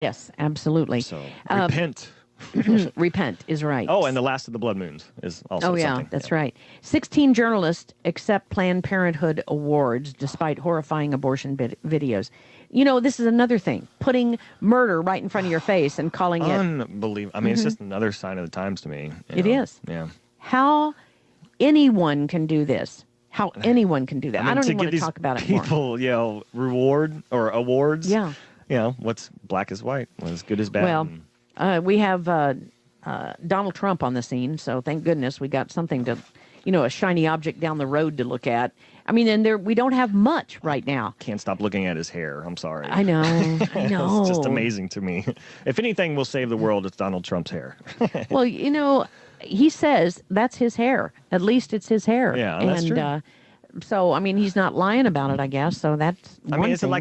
Yes, absolutely. So repent. Repent is right. Oh, and the last of the blood moons is also something. That's right. 16 journalists accept Planned Parenthood awards despite horrifying abortion videos. You know, this is another thing, putting murder right in front of your face and calling it... Unbelievable. I mean, it's just another sign of the times to me. It is. Yeah. How anyone can do this. How anyone can do that. I don't even want to talk about it more. People, reward or awards. Yeah. What's black is white, what's good is bad. Well, we have Donald Trump on the scene, so thank goodness we got something to, a shiny object down the road to look at. I mean, and we don't have much right now. Can't stop looking at his hair. I'm sorry. I know. It's just amazing to me. If anything will save the world, it's Donald Trump's hair. Well, he says that's his hair. At least it's his hair. Yeah, that's true. So, I mean, he's not lying about it, I guess. So that's one is thing. it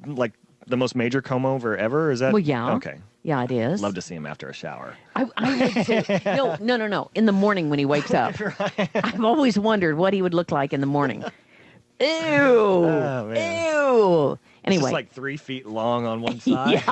like the most major comb over ever? Is that? Well, yeah. Okay. Yeah, it is. Love to see him after a shower. I would too. No. In the morning when he wakes up. Right. I've always wondered what he would look like in the morning. Ew. Oh, man. Ew. Anyway. It's just like 3 feet long on one side.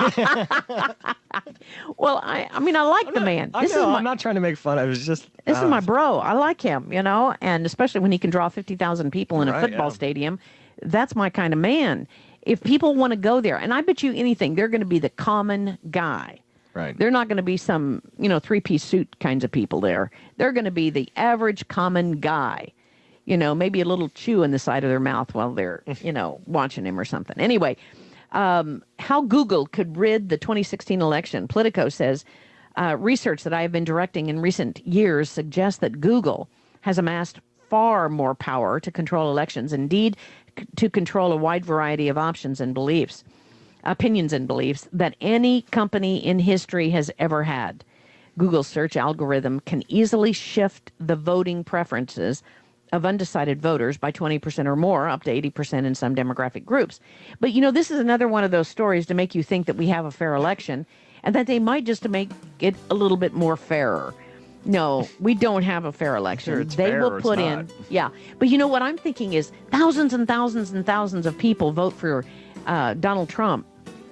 Well, I mean, I like the man. I'm not trying to make fun. This is my bro. I like him, and especially when he can draw 50,000 people in a football stadium. That's my kind of man. If people want to go there, and I bet you anything, they're going to be the common guy. Right. They're not going to be some, three-piece suit kinds of people there. They're going to be the average common guy. Maybe a little chew in the side of their mouth while they're, watching him or something. Anyway, how Google could rid the 2016 election. Politico says research that I have been directing in recent years suggests that Google has amassed far more power to control elections, indeed to control a wide variety of opinions and beliefs that any company in history has ever had. Google's search algorithm can easily shift the voting preferences of undecided voters by 20% or more, up to 80% in some demographic groups. But, this is another one of those stories to make you think that we have a fair election and that they might just to make it a little bit more fairer. No, we don't have a fair election. Sure, it's they fair, will put in, But what I'm thinking is thousands and thousands and thousands of people vote for Donald Trump.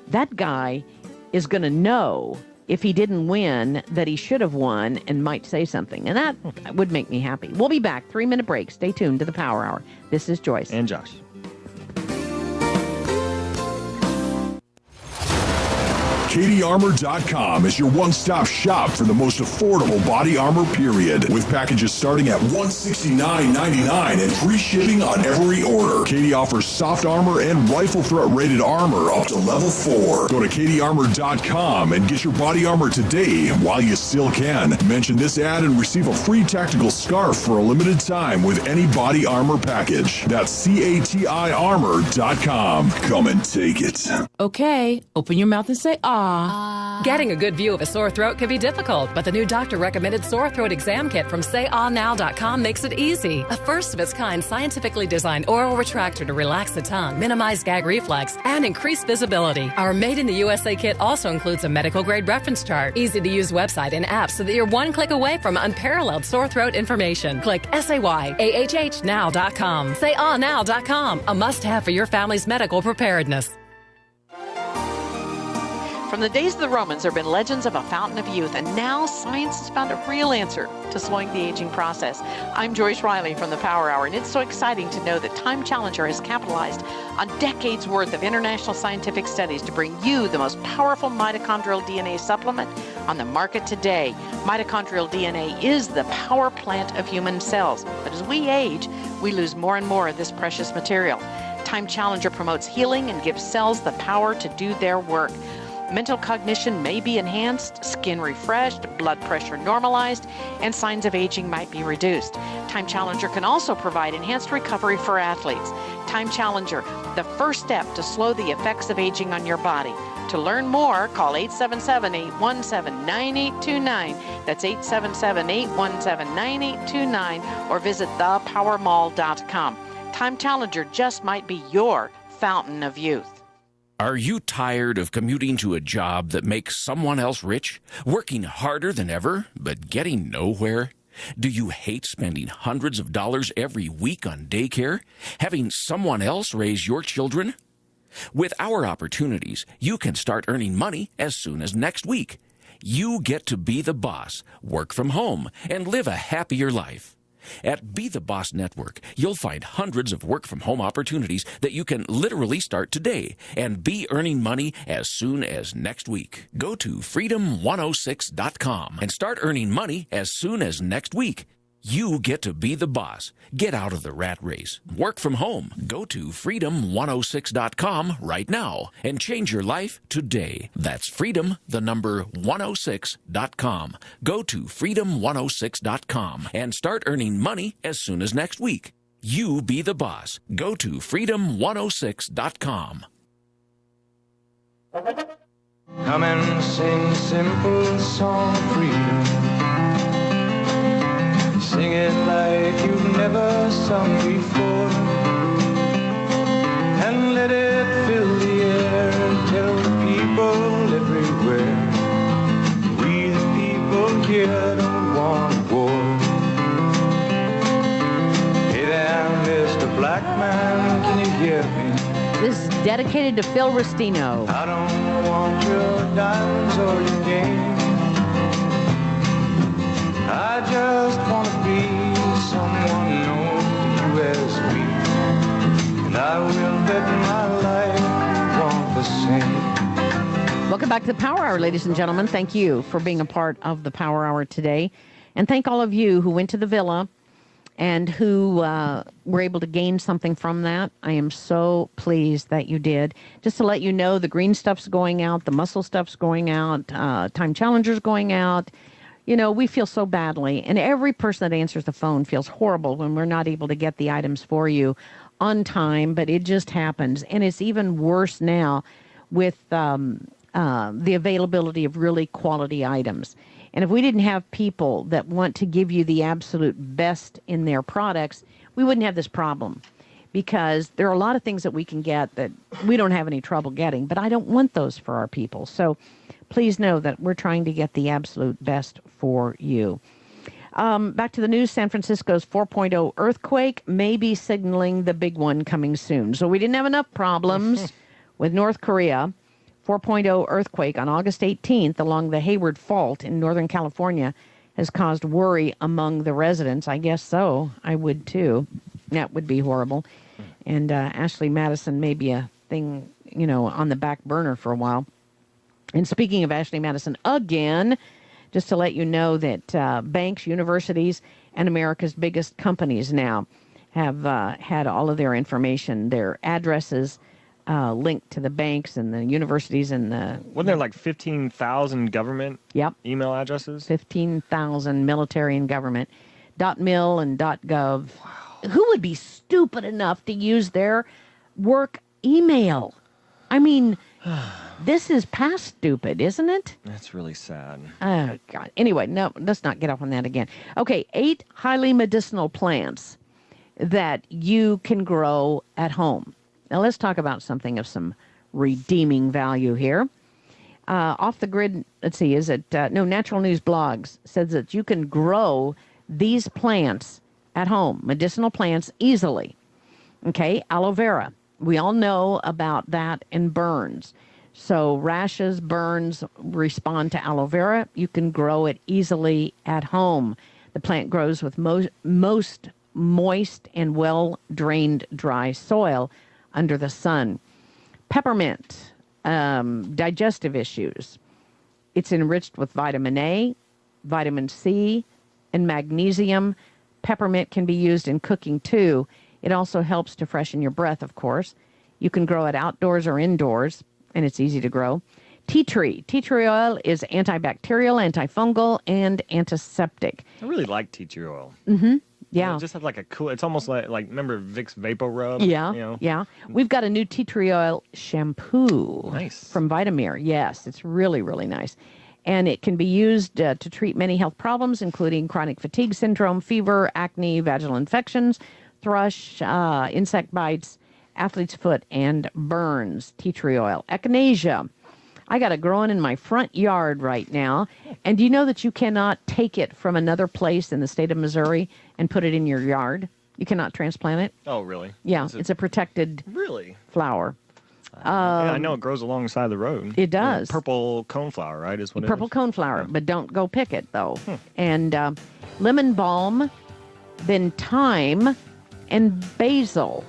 That guy is going to know if he didn't win that he should have won and might say something. And that would make me happy. We'll be back. 3-minute break. Stay tuned to the Power Hour. This is Joyce. And Josh. KCaaArmor.com is your one-stop shop for the most affordable body armor, period. With packages starting at $169.99 and free shipping on every order. Kcaa offers soft armor and rifle threat rated armor up to level 4. Go to KCaaArmor.com and get your body armor today while you still can. Mention this ad and receive a free tactical scarf for a limited time with any body armor package. That's CATIArmor.com. Come and take it. Okay, open your mouth and say ah. Getting a good view of a sore throat can be difficult, but the new doctor-recommended sore throat exam kit from SayAhNow.com makes it easy. A first-of-its-kind scientifically designed oral retractor to relax the tongue, minimize gag reflex, and increase visibility. Our Made in the USA kit also includes a medical-grade reference chart, easy-to-use website and app so that you're one click away from unparalleled sore throat information. Click SayAhNow.com. SayAhNow.com, a must-have for your family's medical preparedness. From the days of the Romans, there have been legends of a fountain of youth, and now science has found a real answer to slowing the aging process. I'm Joyce Riley from the Power Hour, and it's so exciting to know that Time Challenger has capitalized on decades worth of international scientific studies to bring you the most powerful mitochondrial DNA supplement on the market today. Mitochondrial DNA is the power plant of human cells, but as we age, we lose more and more of this precious material. Time Challenger promotes healing and gives cells the power to do their work. Mental cognition may be enhanced, skin refreshed, blood pressure normalized, and signs of aging might be reduced. Time Challenger can also provide enhanced recovery for athletes. Time Challenger, the first step to slow the effects of aging on your body. To learn more, call 877-817-9829. That's 877-817-9829, or visit thepowermall.com. Time Challenger just might be your fountain of youth. Are you tired of commuting to a job that makes someone else rich, working harder than ever, but getting nowhere? Do you hate spending hundreds of dollars every week on daycare, having someone else raise your children? With our opportunities, you can start earning money as soon as next week. You get to be the boss, work from home, and live a happier life. At Be the Boss Network, you'll find hundreds of work-from-home opportunities that you can literally start today and be earning money as soon as next week. Go to freedom106.com and start earning money as soon as next week. You get to be the boss. Get out of the rat race. Work from home. Go to freedom106.com right now and change your life today. That's freedom106.com. Go to freedom106.com and start earning money as soon as next week. You be the boss. Go to freedom106.com. Come and sing a simple song of freedom. Sing it like you've never sung before, and let it fill the air and tell the people everywhere, we the people here don't want war. Hey there, Mr. Black Man, can you hear me? This is dedicated to Phil Rustino. I don't want your diamonds or your game. I just want to be someone known to you as me, and I will bet my life you want the same. Welcome back to the Power Hour, ladies and gentlemen. Thank you for being a part of the Power Hour today. And thank all of you who went to the villa and who were able to gain something from that. I am so pleased that you did. Just to let you know, the green stuff's going out, the muscle stuff's going out, Time Challenger's going out. You know, we feel so badly, and every person that answers the phone feels horrible when we're not able to get the items for you on time, but it just happens. And it's even worse now with the availability of really quality items. And if we didn't have people that want to give you the absolute best in their products, we wouldn't have this problem. Because there are a lot of things that we can get that we don't have any trouble getting, but I don't want those for our people. So please know that we're trying to get the absolute best for you. Back to the news. San Francisco's 4.0 earthquake may be signaling the big one coming soon. So we didn't have enough problems with North Korea. 4.0 earthquake on August 18th along the Hayward Fault in Northern California has caused worry among the residents. I guess so. I would too. That would be horrible. And Ashley Madison may be a thing, you know, on the back burner for a while. And speaking of Ashley Madison again, just to let you know that banks, universities, and America's biggest companies now have had all of their information, their addresses linked to the banks and the universities and the... Wasn't there like 15,000 government email addresses? 15,000 military and government. .mil and .gov. Wow. Who would be stupid enough to use their work email? I mean... This is past stupid, isn't it? That's really sad. Oh, God. Anyway, no, let's not get off on that again. Okay, 8 highly medicinal plants that you can grow at home. Now, let's talk about something of some redeeming value here. Off the Grid, let's see, is it... Natural News Blogs says that you can grow these plants at home, medicinal plants, easily. Okay, aloe vera. We all know about that in burns. So rashes, burns respond to aloe vera. You can grow it easily at home. The plant grows with most moist and well-drained dry soil under the sun. Peppermint, digestive issues. It's enriched with vitamin A, vitamin C, and magnesium. Peppermint can be used in cooking too. It also helps to freshen your breath, of course. You can grow it outdoors or indoors, and it's easy to grow. Tea tree. Tea tree oil is antibacterial, antifungal, and antiseptic. I really like tea tree oil. Mm-hmm. Yeah. It just has like a cool, it's almost like remember Vicks Vapor Rub? Yeah, you know? yeah. We've got a new tea tree oil shampoo. Nice. From Vitamir. Yes, it's really, really nice. And it can be used to treat many health problems, including chronic fatigue syndrome, fever, acne, vaginal infections, thrush, insect bites, athlete's foot, and burns. Tea tree oil. Echinacea. I got it growing in my front yard right now. And do you know that you cannot take it from another place in the state of Missouri and put it in your yard? You cannot transplant it. Oh, really? Yeah, it's a protected really flower. Yeah, I know it grows alongside the road. It does. Purple coneflower, right? Is what it Purple is? coneflower, but don't go pick it, though. And lemon balm, then thyme, and basil.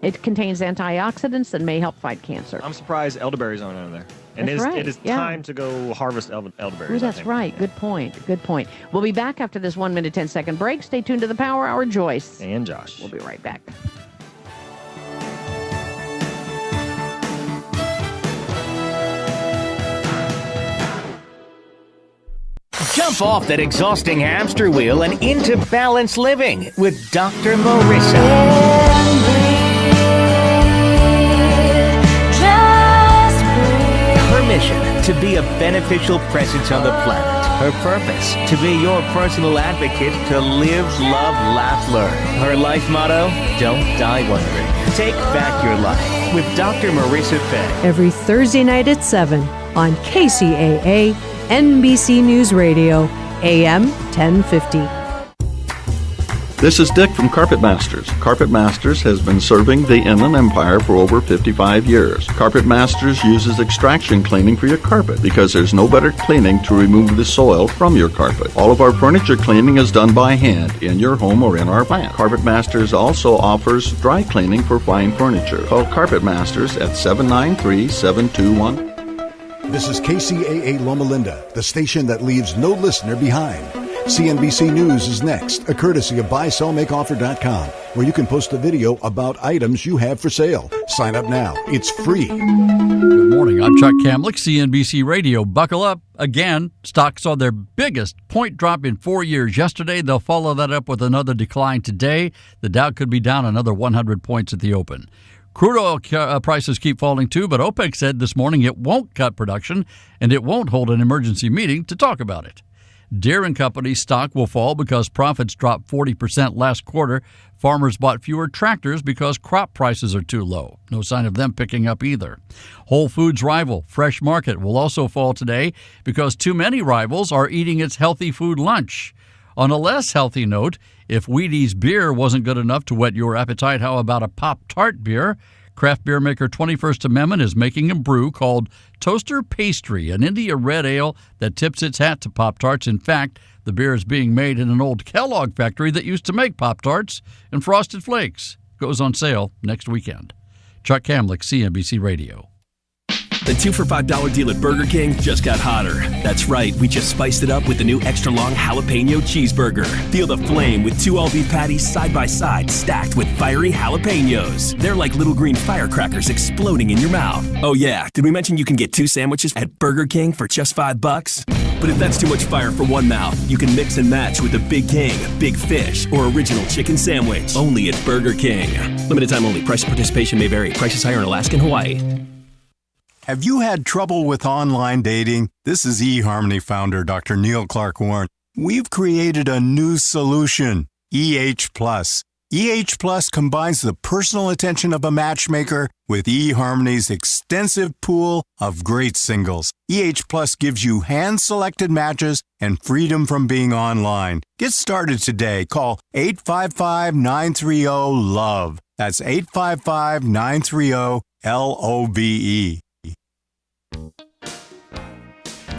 It contains antioxidants that may help fight cancer. I'm surprised elderberries aren't in there. And That's right, it is yeah. time to go harvest elderberries. Ooh, I that's think. right. Good point. Good point. We'll be back after this 1 minute, 10-second break. Stay tuned to the Power Hour. Joyce. And Josh. We'll be right back. Jump off that exhausting hamster wheel and into balanced living with Dr. Marissa. Her mission, to be a beneficial presence on the planet. Her purpose, to be your personal advocate to live, love, laugh, learn. Her life motto, don't die wondering. Take back your life with Dr. Marissa Fay. Every Thursday night at 7 on KCAA, NBC News Radio, AM 1050. This is Dick from Carpet Masters. Carpet Masters has been serving the Inland Empire for over 55 years. Carpet Masters uses extraction cleaning for your carpet because there's no better cleaning to remove the soil from your carpet. All of our furniture cleaning is done by hand in your home or in our plant. Carpet Masters also offers dry cleaning for fine furniture. Call Carpet Masters at 793-721. This is KCAA Loma Linda, the station that leaves no listener behind. CNBC News is next, a courtesy of BuySellMakeOffer.com, where you can post a video about items you have for sale. Sign up now. It's free. Good morning. I'm Chuck Kamlick, CNBC Radio. Buckle up. Again, stocks saw their biggest point drop in 4 years yesterday. They'll follow that up with another decline today. The Dow could be down another 100 points at the open. Crude oil prices keep falling too, but OPEC said this morning it won't cut production and it won't hold an emergency meeting to talk about it. Deere & Company's stock will fall because profits dropped 40% last quarter. Farmers bought fewer tractors because crop prices are too low. No sign of them picking up either. Whole Foods rival Fresh Market will also fall today because too many rivals are eating its healthy food lunch. On a less healthy note, if Wheaties beer wasn't good enough to whet your appetite, how about a Pop-Tart beer? Craft beer maker 21st Amendment is making a brew called Toaster Pastry, an India red ale that tips its hat to Pop-Tarts. In fact, the beer is being made in an old Kellogg factory that used to make Pop-Tarts and Frosted Flakes. Goes on sale next weekend. Chuck Kamlick, CNBC Radio. The 2 for $5 deal at Burger King just got hotter. That's right, we just spiced it up with the new extra long jalapeno cheeseburger. Feel the flame with 2 all-beef patties side by side, stacked with fiery jalapenos. They're like little green firecrackers exploding in your mouth. Oh yeah, did we mention you can get 2 sandwiches at Burger King for just $5? But if that's too much fire for one mouth, you can mix and match with the Big King, Big Fish, or Original Chicken Sandwich. Only at Burger King. Limited time only. Price of participation may vary. Prices higher in Alaska and Hawaii. Have you had trouble with online dating? This is eHarmony founder Dr. Neil Clark Warren. We've created a new solution, EH Plus. EH Plus combines the personal attention of a matchmaker with eHarmony's extensive pool of great singles. EH Plus gives you hand-selected matches and freedom from being online. Get started today. Call 855-930-LOVE. That's 855-930-LOVE.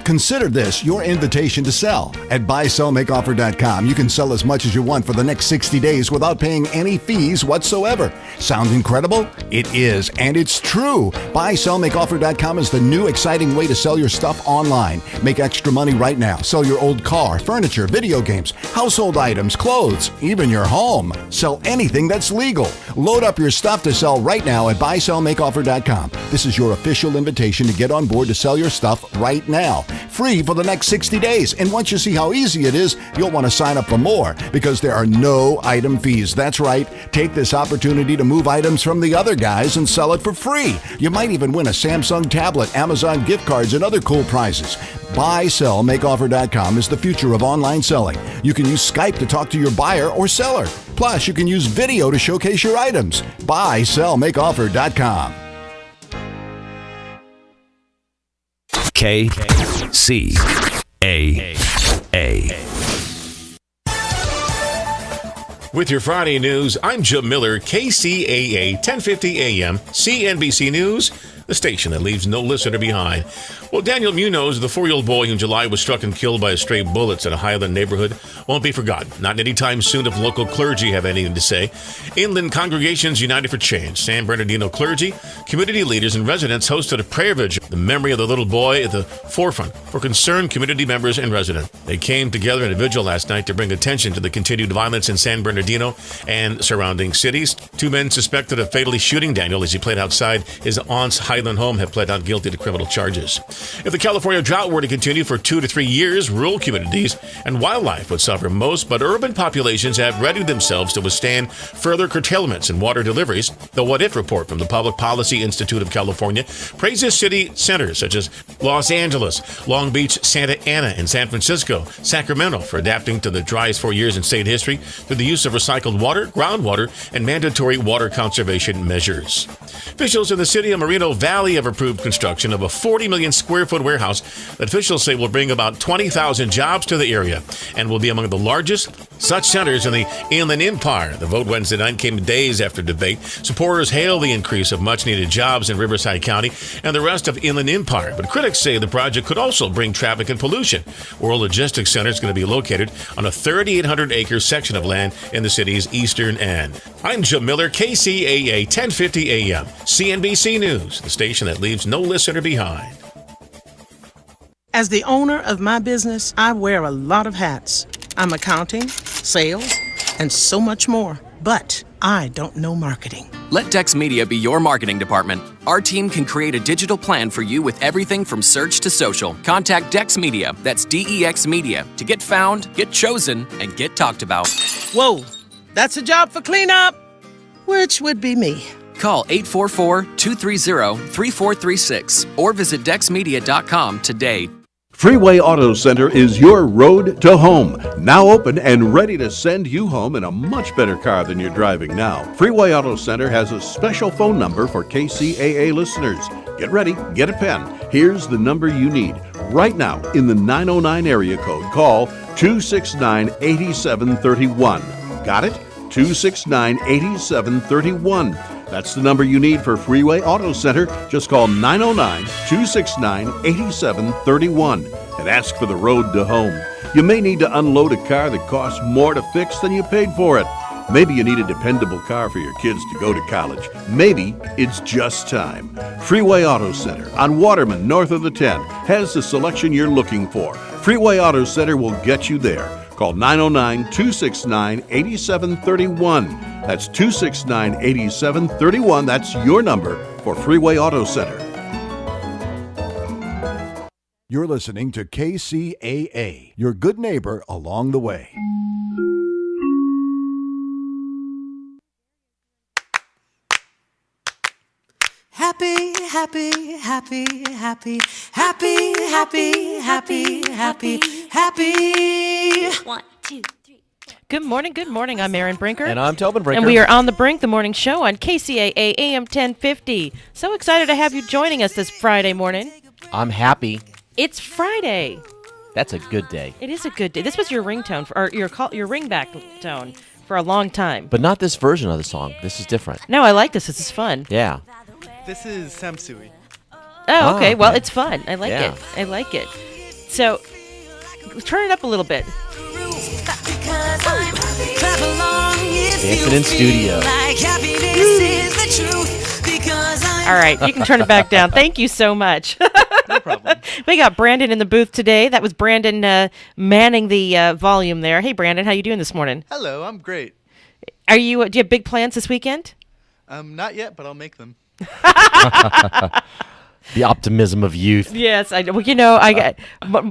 Consider this your invitation to sell. At BuySellMakeOffer.com, you can sell as much as you want for the next 60 days without paying any fees whatsoever. Sound incredible? It is, and it's true. BuySellMakeOffer.com is the new exciting way to sell your stuff online. Make extra money right now. Sell your old car, furniture, video games, household items, clothes, even your home. Sell anything that's legal. Load up your stuff to sell right now at BuySellMakeOffer.com. This is your official invitation to get on board to sell your stuff right now. Free for the next 60 days. And once you see how easy it is, you'll want to sign up for more because there are no item fees. That's right. Take this opportunity to move items from the other guys and sell it for free. You might even win a Samsung tablet, Amazon gift cards, and other cool prizes. BuySellMakeOffer.com is the future of online selling. You can use Skype to talk to your buyer or seller. Plus, you can use video to showcase your items. BuySellMakeOffer.com. Kcaa. With your Friday news, I'm Jim Miller, KCAA 1050 AM, CNBC News, the station that leaves no listener behind. Well, Daniel Munoz, the 4-year-old boy who in July was struck and killed by stray bullets in a Highland neighborhood, won't be forgotten. Not anytime soon if local clergy have anything to say. Inland Congregations United for Change, San Bernardino clergy, community leaders, and residents hosted a prayer vigil. The memory of the little boy at the forefront for concerned community members and residents. They came together in a vigil last night to bring attention to the continued violence in San Bernardino and surrounding cities. 2 men suspected of fatally shooting Daniel as he played outside his aunt's Highland home have pled not guilty to criminal charges. If the California drought were to continue for 2 to 3 years, rural communities and wildlife would suffer most, but urban populations have readied themselves to withstand further curtailments in water deliveries. The What If report from the Public Policy Institute of California praises city centers such as Los Angeles, Long Beach, Santa Ana, and San Francisco, Sacramento for adapting to the driest 4 years in state history through the use of recycled water, groundwater, and mandatory water conservation measures. Officials in the city of Moreno Valley have approved construction of a 40 million square foot warehouse that officials say will bring about 20,000 jobs to the area and will be among the largest such centers in the Inland Empire. The vote Wednesday night came days after debate. Supporters hail the increase of much-needed jobs in Riverside County and the rest of Inland Empire, but critics say the project could also bring traffic and pollution. World Logistics Center is going to be located on a 3,800-acre section of land in the city's eastern end. I'm Jim Miller, KCAA 1050 AM, CNBC News, the station that leaves no listener behind. As the owner of my business, I wear a lot of hats. I'm accounting, sales, and so much more. But I don't know marketing. Let Dex Media be your marketing department. Our team can create a digital plan for you with everything from search to social. Contact Dex Media, that's DEX Media, to get found, get chosen, and get talked about. Whoa, that's a job for cleanup, which would be me. Call 844-230-3436 or visit dexmedia.com today. Freeway Auto Center is your road to home. Now open and ready to send you home in a much better car than you're driving now. Freeway Auto Center has a special phone number for KCAA listeners. Get ready, get a pen. Here's the number you need. Right now, in the 909 area code, call 269-8731. Got it? 269-8731. That's the number you need for Freeway Auto Center. Just call 909-269-8731 and ask for the road to home. You may need to unload a car that costs more to fix than you paid for it. Maybe you need a dependable car for your kids to go to college. Maybe it's just time. Freeway Auto Center on Waterman, north of the 10, has the selection you're looking for. Freeway Auto Center will get you there. Call 909-269-8731. That's 269-8731. That's your number for Freeway Auto Center. You're listening to KCAA, your good neighbor along the way. Happy, happy, happy, happy, happy, happy, happy, happy, happy. 1, 2, 3. Good morning. I'm Erin Brinker. And I'm Tobin Brinker. And we are on the Brink, the morning show on KCAA AM 1050. So excited to have you joining us this Friday morning. I'm happy. It's Friday. That's a good day. It is a good day. This was your ringtone, or your ringback tone for a long time. But not this version of the song. This is different. No, I like this. This is fun. Yeah. This is Samsui. Oh, okay. Well, it's fun. I like it. I like it. So, turn it up a little bit. Dancing in studio. All right, you can turn it back down. Thank you so much. No problem. We got Brandon in the booth today. That was Brandon manning the volume there. Hey, Brandon, how you doing this morning? Hello, I'm great. Do you have big plans this weekend? Not yet, but I'll make them. The optimism of youth. Yes, I know. Well, I got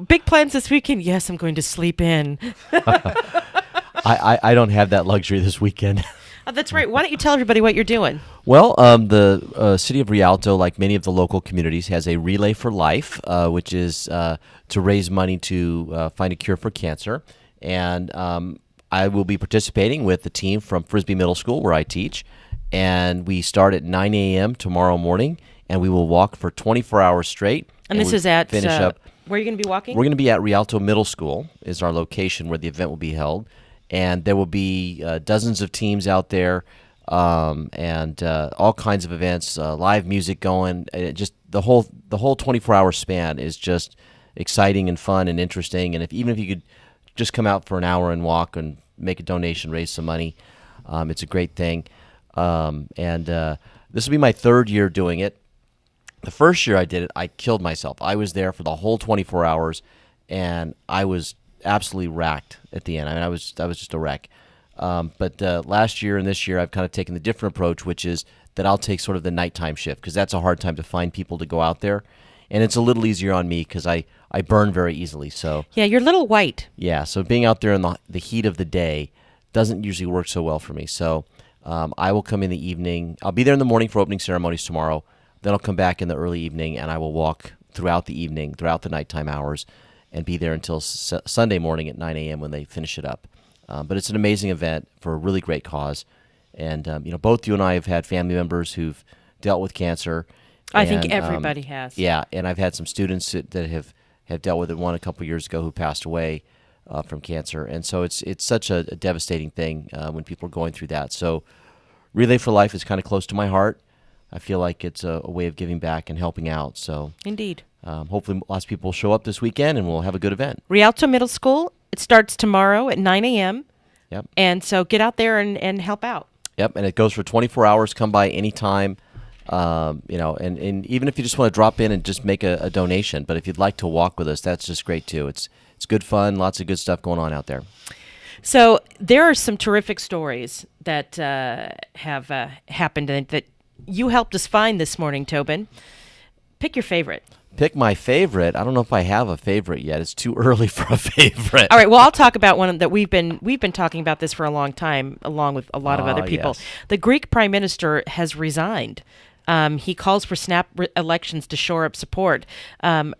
big plans this weekend. Yes, I'm going to sleep in. I don't have that luxury this weekend. Oh, that's right. Why don't you tell everybody what you're doing? Well, the city of Rialto, like many of the local communities, has a Relay for Life, which is to raise money to find a cure for cancer. And I will be participating with the team from Frisbee Middle School, where I teach. And we start at 9 a.m. tomorrow morning, and we will walk for 24 hours straight. And this is at, finish up. where are you going to be walking? We're going to be at Rialto Middle School is our location where the event will be held. and there will be dozens of teams out there, and all kinds of events, live music going. Just the whole 24-hour span is just exciting and fun and interesting. And even if you could just come out for an hour and walk and make a donation, raise some money, it's a great thing. This will be my third year doing it. The first year I did it, I killed myself. I was there for the whole 24 hours, and I was absolutely racked at the end. I mean, I was just a wreck. But last year and this year, I've kind of taken the different approach, which is that I'll take sort of the nighttime shift, because that's a hard time to find people to go out there. And it's a little easier on me because I burn very easily. So yeah, you're a little white. Yeah, so being out there in the heat of the day doesn't usually work so well for me. So I will come in the evening. I'll be there in the morning for opening ceremonies tomorrow. Then I'll come back in the early evening, and I will walk throughout the evening, throughout the nighttime hours, and be there until Sunday morning at 9 a.m. when they finish it up. But it's an amazing event for a really great cause. And, both you and I have had family members who've dealt with cancer. I think everybody has. Yeah, and I've had some students that have dealt with it. One a couple years ago who passed away from cancer. And so it's such a devastating thing when people are going through that. So Relay for Life is kind of close to my heart. I feel like it's a way of giving back and helping out. So indeed. Hopefully lots of people will show up this weekend, and we'll have a good event. Rialto Middle School, it starts tomorrow at 9 a.m. Yep. And so get out there and help out. Yep, and it goes for 24 hours. Come by anytime, and even if you just want to drop in and just make a donation. But if you'd like to walk with us, that's just great too. It's good fun, lots of good stuff going on out there. So there are some terrific stories that have happened and that you helped us find this morning, Tobin. Pick your favorite. Pick my favorite. I don't know if I have a favorite yet. It's too early for a favorite. All right. Well, I'll talk about one that we've been talking about this for a long time, along with a lot of other people. Yes. The Greek Prime Minister has resigned. He calls for snap elections to shore up support.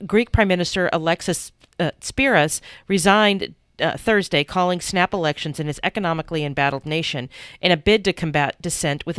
Greek Prime Minister Alexis Tsipras resigned Thursday, calling snap elections in his economically embattled nation in a bid to combat dissent with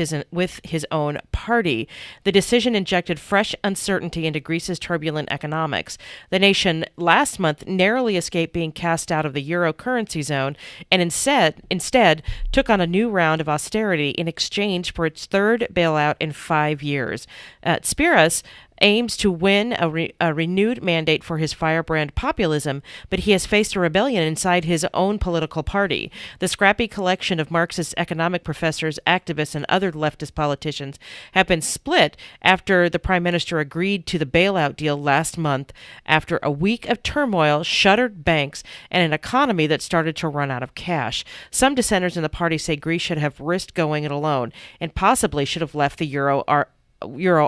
his own party. The decision injected fresh uncertainty into Greece's turbulent economics. The nation last month narrowly escaped being cast out of the euro currency zone and instead took on a new round of austerity in exchange for its third bailout in 5 years. Tsipras aims to win a renewed mandate for his firebrand populism, but he has faced a rebellion inside his own political party. The scrappy collection of Marxist economic professors, activists, and other leftist politicians have been split after the prime minister agreed to the bailout deal last month after a week of turmoil, shuttered banks, and an economy that started to run out of cash. Some dissenters in the party say Greece should have risked going it alone and possibly should have left the euro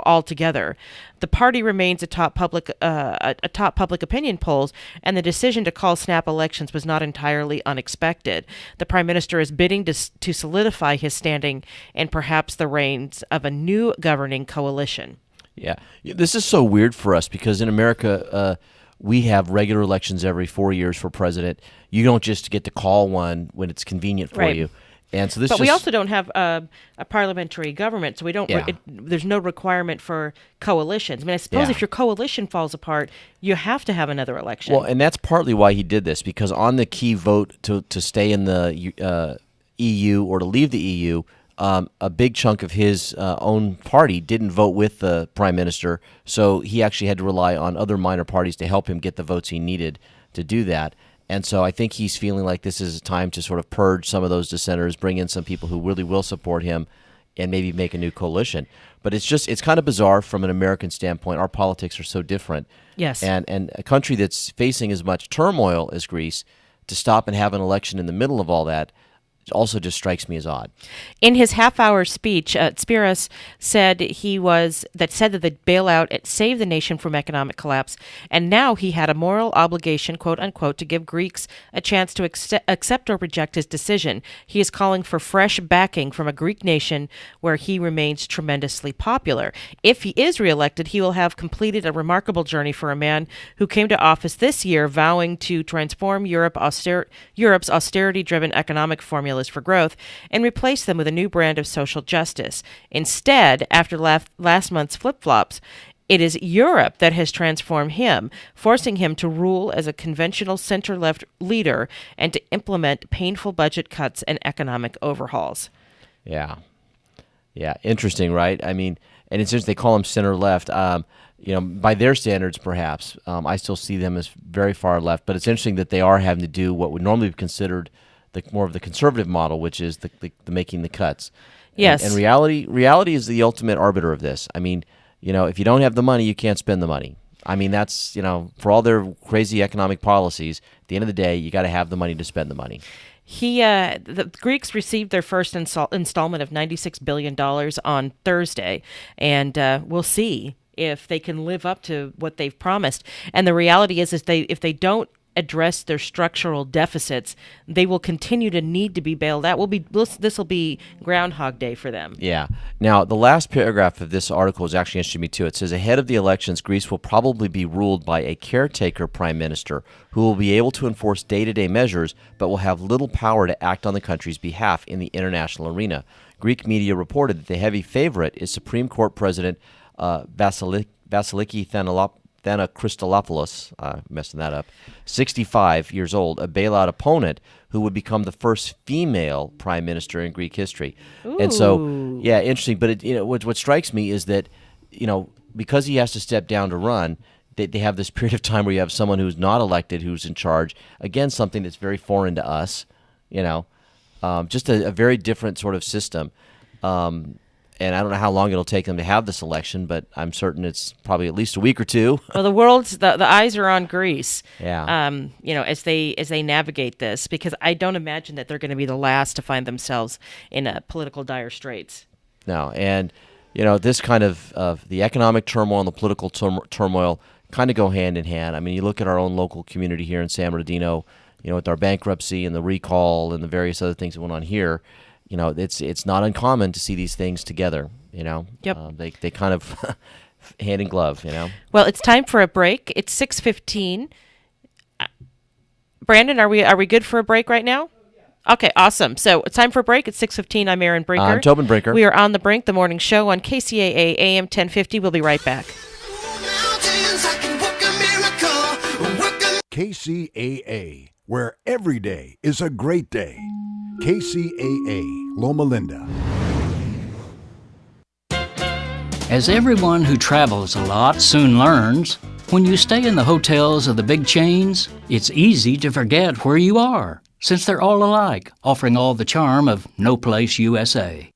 altogether. The party remains atop public opinion polls, and the decision to call snap elections was not entirely unexpected. The prime minister is bidding to solidify his standing and perhaps the reins of a new governing coalition. Yeah, this is so weird for us because in America, we have regular elections every 4 years for president. You don't just get to call one when it's convenient for you. And so but we also don't have a parliamentary government, so we don't. Yeah. There's no requirement for coalitions. I mean, I suppose if your coalition falls apart, you have to have another election. Well, and that's partly why he did this, because on the key vote to stay in the EU or to leave the EU, a big chunk of his own party didn't vote with the prime minister, so he actually had to rely on other minor parties to help him get the votes he needed to do that. And so I think he's feeling like this is a time to sort of purge some of those dissenters, bring in some people who really will support him, and maybe make a new coalition. But it's kind of bizarre from an American standpoint. Our politics are so different. Yes. And a country that's facing as much turmoil as Greece, to stop and have an election in the middle of all that also just strikes me as odd. In his half-hour speech, Tsipras said that the bailout saved the nation from economic collapse, and now he had a moral obligation, quote unquote, to give Greeks a chance to accept or reject his decision. He is calling for fresh backing from a Greek nation where he remains tremendously popular. If he is reelected, he will have completed a remarkable journey for a man who came to office this year vowing to transform Europe's austerity-driven economic formula for growth and replace them with a new brand of social justice. Instead, after last month's flip-flops, It is Europe that has transformed him, forcing him to rule as a conventional center-left leader and to implement painful budget cuts and economic overhauls. Yeah. Yeah, interesting, right? I mean, and it's just they call him center-left. By their standards, perhaps, I still see them as very far left. But it's interesting that they are having to do what would normally be considered more of the conservative model, which is the making the cuts. Yes. And reality is the ultimate arbiter of this. I mean, if you don't have the money, you can't spend the money. I mean, that's, for all their crazy economic policies, at the end of the day, you got to have the money to spend the money. The Greeks received their first installment of $96 billion on Thursday, and we'll see if they can live up to what they've promised. And the reality is if they don't address their structural deficits, they will continue to need to be bailed out. This will be Groundhog Day for them. Yeah. Now, the last paragraph of this article is actually interesting to me, too. It says, ahead of the elections, Greece will probably be ruled by a caretaker prime minister who will be able to enforce day-to-day measures but will have little power to act on the country's behalf in the international arena. Greek media reported that the heavy favorite is Supreme Court President Vasiliki Christolopoulos, messing that up, 65 years old, a bailout opponent who would become the first female prime minister in Greek history. Ooh. And so, yeah, interesting. But what strikes me is that, because he has to step down to run, they have this period of time where you have someone who's not elected who's in charge. Again, something that's very foreign to us. Just a very different sort of system. And I don't know how long it'll take them to have this election, but I'm certain it's probably at least a week or two. Well, the eyes are on Greece. Yeah. As they navigate this, because I don't imagine that they're going to be the last to find themselves in a political dire straits. No, and this kind of the economic turmoil and the political turmoil kind of go hand in hand. I mean, you look at our own local community here in San Bernardino, with our bankruptcy and the recall and the various other things that went on here. It's not uncommon to see these things together. Yep. They kind of hand in glove. Well, it's time for a break. It's 6:15. Brandon, are we good for a break right now? Okay, awesome. So it's time for a break. It's 6:15. I'm Erin Brinker. I'm Tobin Brinker. We are on the Brink, the morning show on KCAA AM 1050. We'll be right back. KCAA, where every day is a great day. KCAA, Loma Linda. As everyone who travels a lot soon learns, when you stay in the hotels of the big chains, it's easy to forget where you are, since they're all alike, offering all the charm of No Place USA.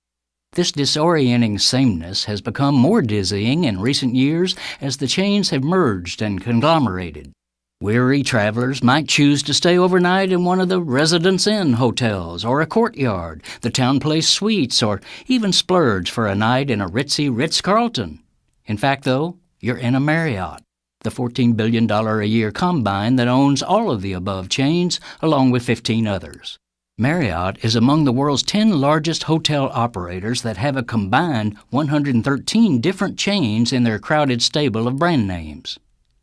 This disorienting sameness has become more dizzying in recent years as the chains have merged and conglomerated. Weary travelers might choose to stay overnight in one of the Residence Inn hotels or a Courtyard, the Town Place Suites, or even splurge for a night in a ritzy Ritz-Carlton. In fact, though, you're in a Marriott, the $14 billion a year combine that owns all of the above chains, along with 15 others. Marriott is among the world's 10 largest hotel operators that have a combined 113 different chains in their crowded stable of brand names.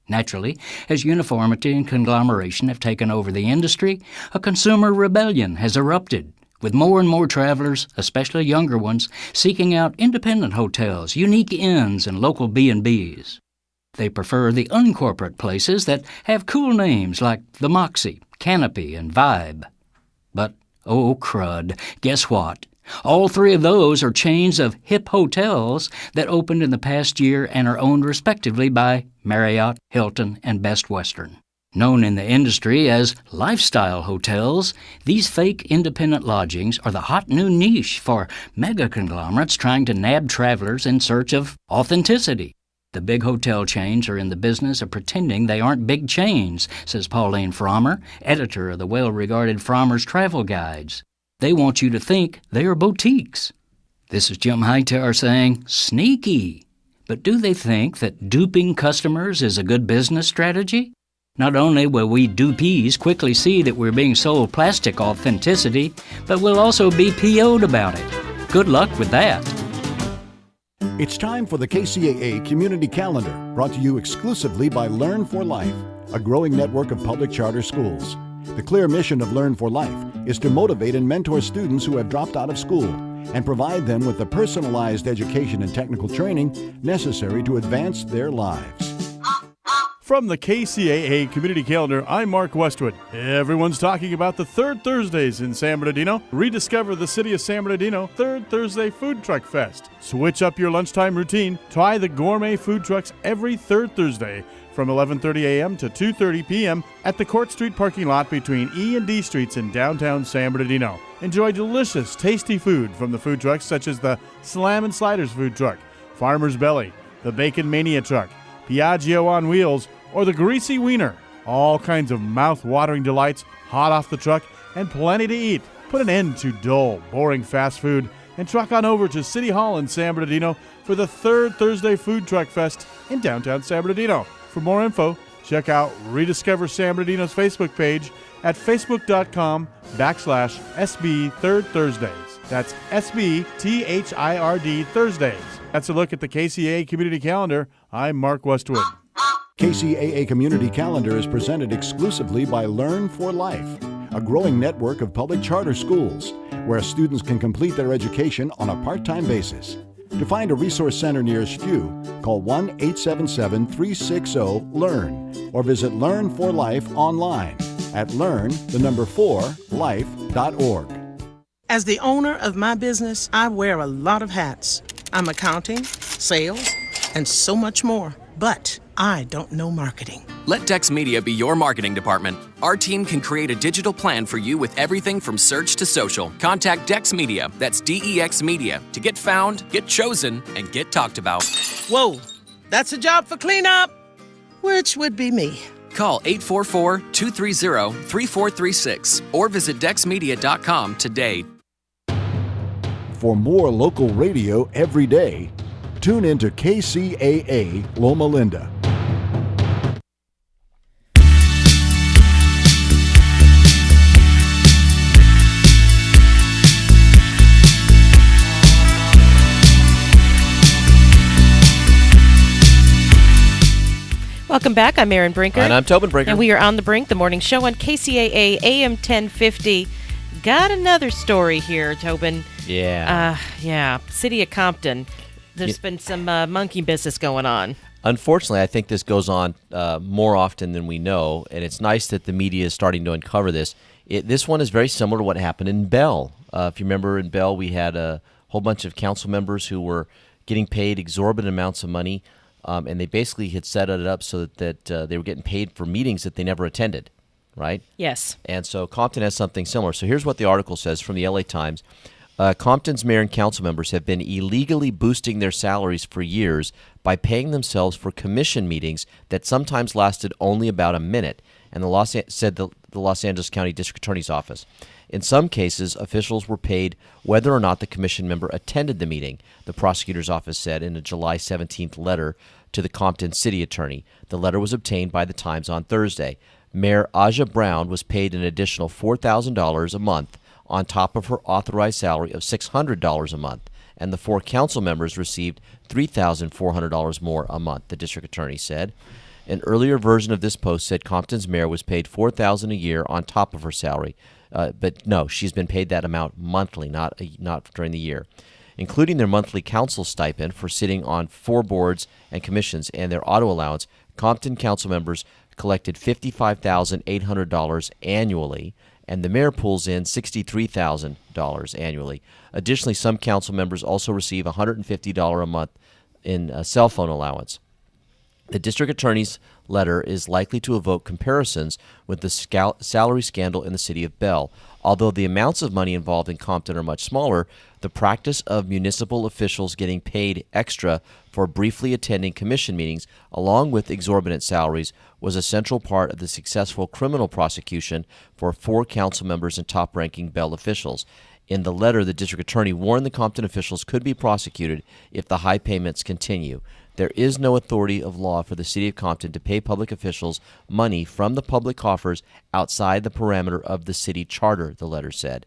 Naturally, as uniformity and conglomeration have taken over the industry, a consumer rebellion has erupted, with more and more travelers, especially younger ones, seeking out independent hotels, unique inns, and local B&Bs. They prefer the uncorporate places that have cool names like the Moxie, Canopy, and Vibe. But, oh crud, guess what? All three of those are chains of hip hotels that opened in the past year and are owned respectively by Marriott, Hilton, and Best Western. Known in the industry as lifestyle hotels, these fake independent lodgings are the hot new niche for mega conglomerates trying to nab travelers in search of authenticity. The big hotel chains are in the business of pretending they aren't big chains, says Pauline Frommer, editor of the well-regarded Frommer's Travel Guides. They want you to think they are boutiques. This is Jim Hightower saying, sneaky. But do they think that duping customers is a good business strategy? Not only will we dupees quickly see that we're being sold plastic authenticity, but we'll also be PO'd about it. Good luck with that. It's time for the KCAA Community Calendar, brought to you exclusively by Learn for Life, a growing network of public charter schools. The clear mission of Learn for Life is to motivate and mentor students who have dropped out of school and provide them with the personalized education and technical training necessary to advance their lives. From the KCAA Community Calendar, I'm Mark Westwood. Everyone's talking about the Third Thursdays in San Bernardino. Rediscover the City of San Bernardino Third Thursday Food Truck Fest. Switch up your lunchtime routine. Try the gourmet food trucks every third Thursday from 11:30 a.m. to 2:30 p.m. at the Court Street parking lot between E and D Streets in downtown San Bernardino. Enjoy delicious, tasty food from the food trucks such as the Slam and Sliders food truck, Farmer's Belly, the Bacon Mania truck, Piaggio on Wheels, or the Greasy Wiener. All kinds of mouth-watering delights, hot off the truck, and plenty to eat. Put an end to dull, boring fast food and truck on over to City Hall in San Bernardino for the Third Thursday Food Truck Fest in downtown San Bernardino. For more info, check out Rediscover San Bernardino's Facebook page at facebook.com/SB Third Thursdays. That's SBTHIRD Thursdays. That's a look at the KCAA Community Calendar. I'm Mark Westwood. KCAA Community Calendar is presented exclusively by Learn for Life, a growing network of public charter schools where students can complete their education on a part-time basis. To find a resource center nearest you, call 1-877-360-LEARN or visit Learn for Life online at learn4life.org. As the owner of my business, I wear a lot of hats. I'm accounting, sales, and so much more. But I don't know marketing. Let Dex Media be your marketing department. Our team can create a digital plan for you with everything from search to social. Contact Dex Media, that's DEX Media, to get found, get chosen, and get talked about. Whoa, that's a job for cleanup, which would be me. Call 844-230-3436 or visit dexmedia.com today. For more local radio every day, tune into KCAA Loma Linda. Welcome back. I'm Erin Brinker. And I'm Tobin Brinker. And we are on the Brink, the morning show on KCAA AM 1050. Got another story here, Tobin. Yeah. City of Compton. There's been some monkey business going on. Unfortunately, I think this goes on more often than we know, and it's nice that the media is starting to uncover this. This one is very similar to what happened in Bell. If you remember, in Bell, we had a whole bunch of council members who were getting paid exorbitant amounts of money, and they basically had set it up so that they were getting paid for meetings that they never attended, right? Yes. And so Compton has something similar. So here's what the article says from the LA Times. Compton's mayor and council members have been illegally boosting their salaries for years by paying themselves for commission meetings that sometimes lasted only about a minute, and said the Los Angeles County District Attorney's Office. In some cases, officials were paid whether or not the commission member attended the meeting, the prosecutor's office said in a July 17th letter to the Compton city attorney. The letter was obtained by the Times on Thursday. Mayor Aja Brown was paid an additional $4,000 a month on top of her authorized salary of $600 a month, and the 4 council members received $3,400 more a month, the district attorney said. An earlier version of this post said Compton's mayor was paid $4,000 a year on top of her salary, but no, she's been paid that amount monthly, not during the year, including their monthly council stipend for sitting on 4 boards and commissions and their auto allowance. Compton council members collected $55,800 annually, and the mayor pulls in $63,000 annually. Additionally, some council members also receive $150 a month in a cell phone allowance. The district attorney's letter is likely to evoke comparisons with the salary scandal in the city of Bell. Although the amounts of money involved in Compton are much smaller, the practice of municipal officials getting paid extra for briefly attending commission meetings, along with exorbitant salaries, was a central part of the successful criminal prosecution for 4 council members and top-ranking Bell officials. In the letter, the district attorney warned the Compton officials could be prosecuted if the high payments continue. There is no authority of law for the city of Compton to pay public officials money from the public coffers outside the parameter of the city charter, the letter said.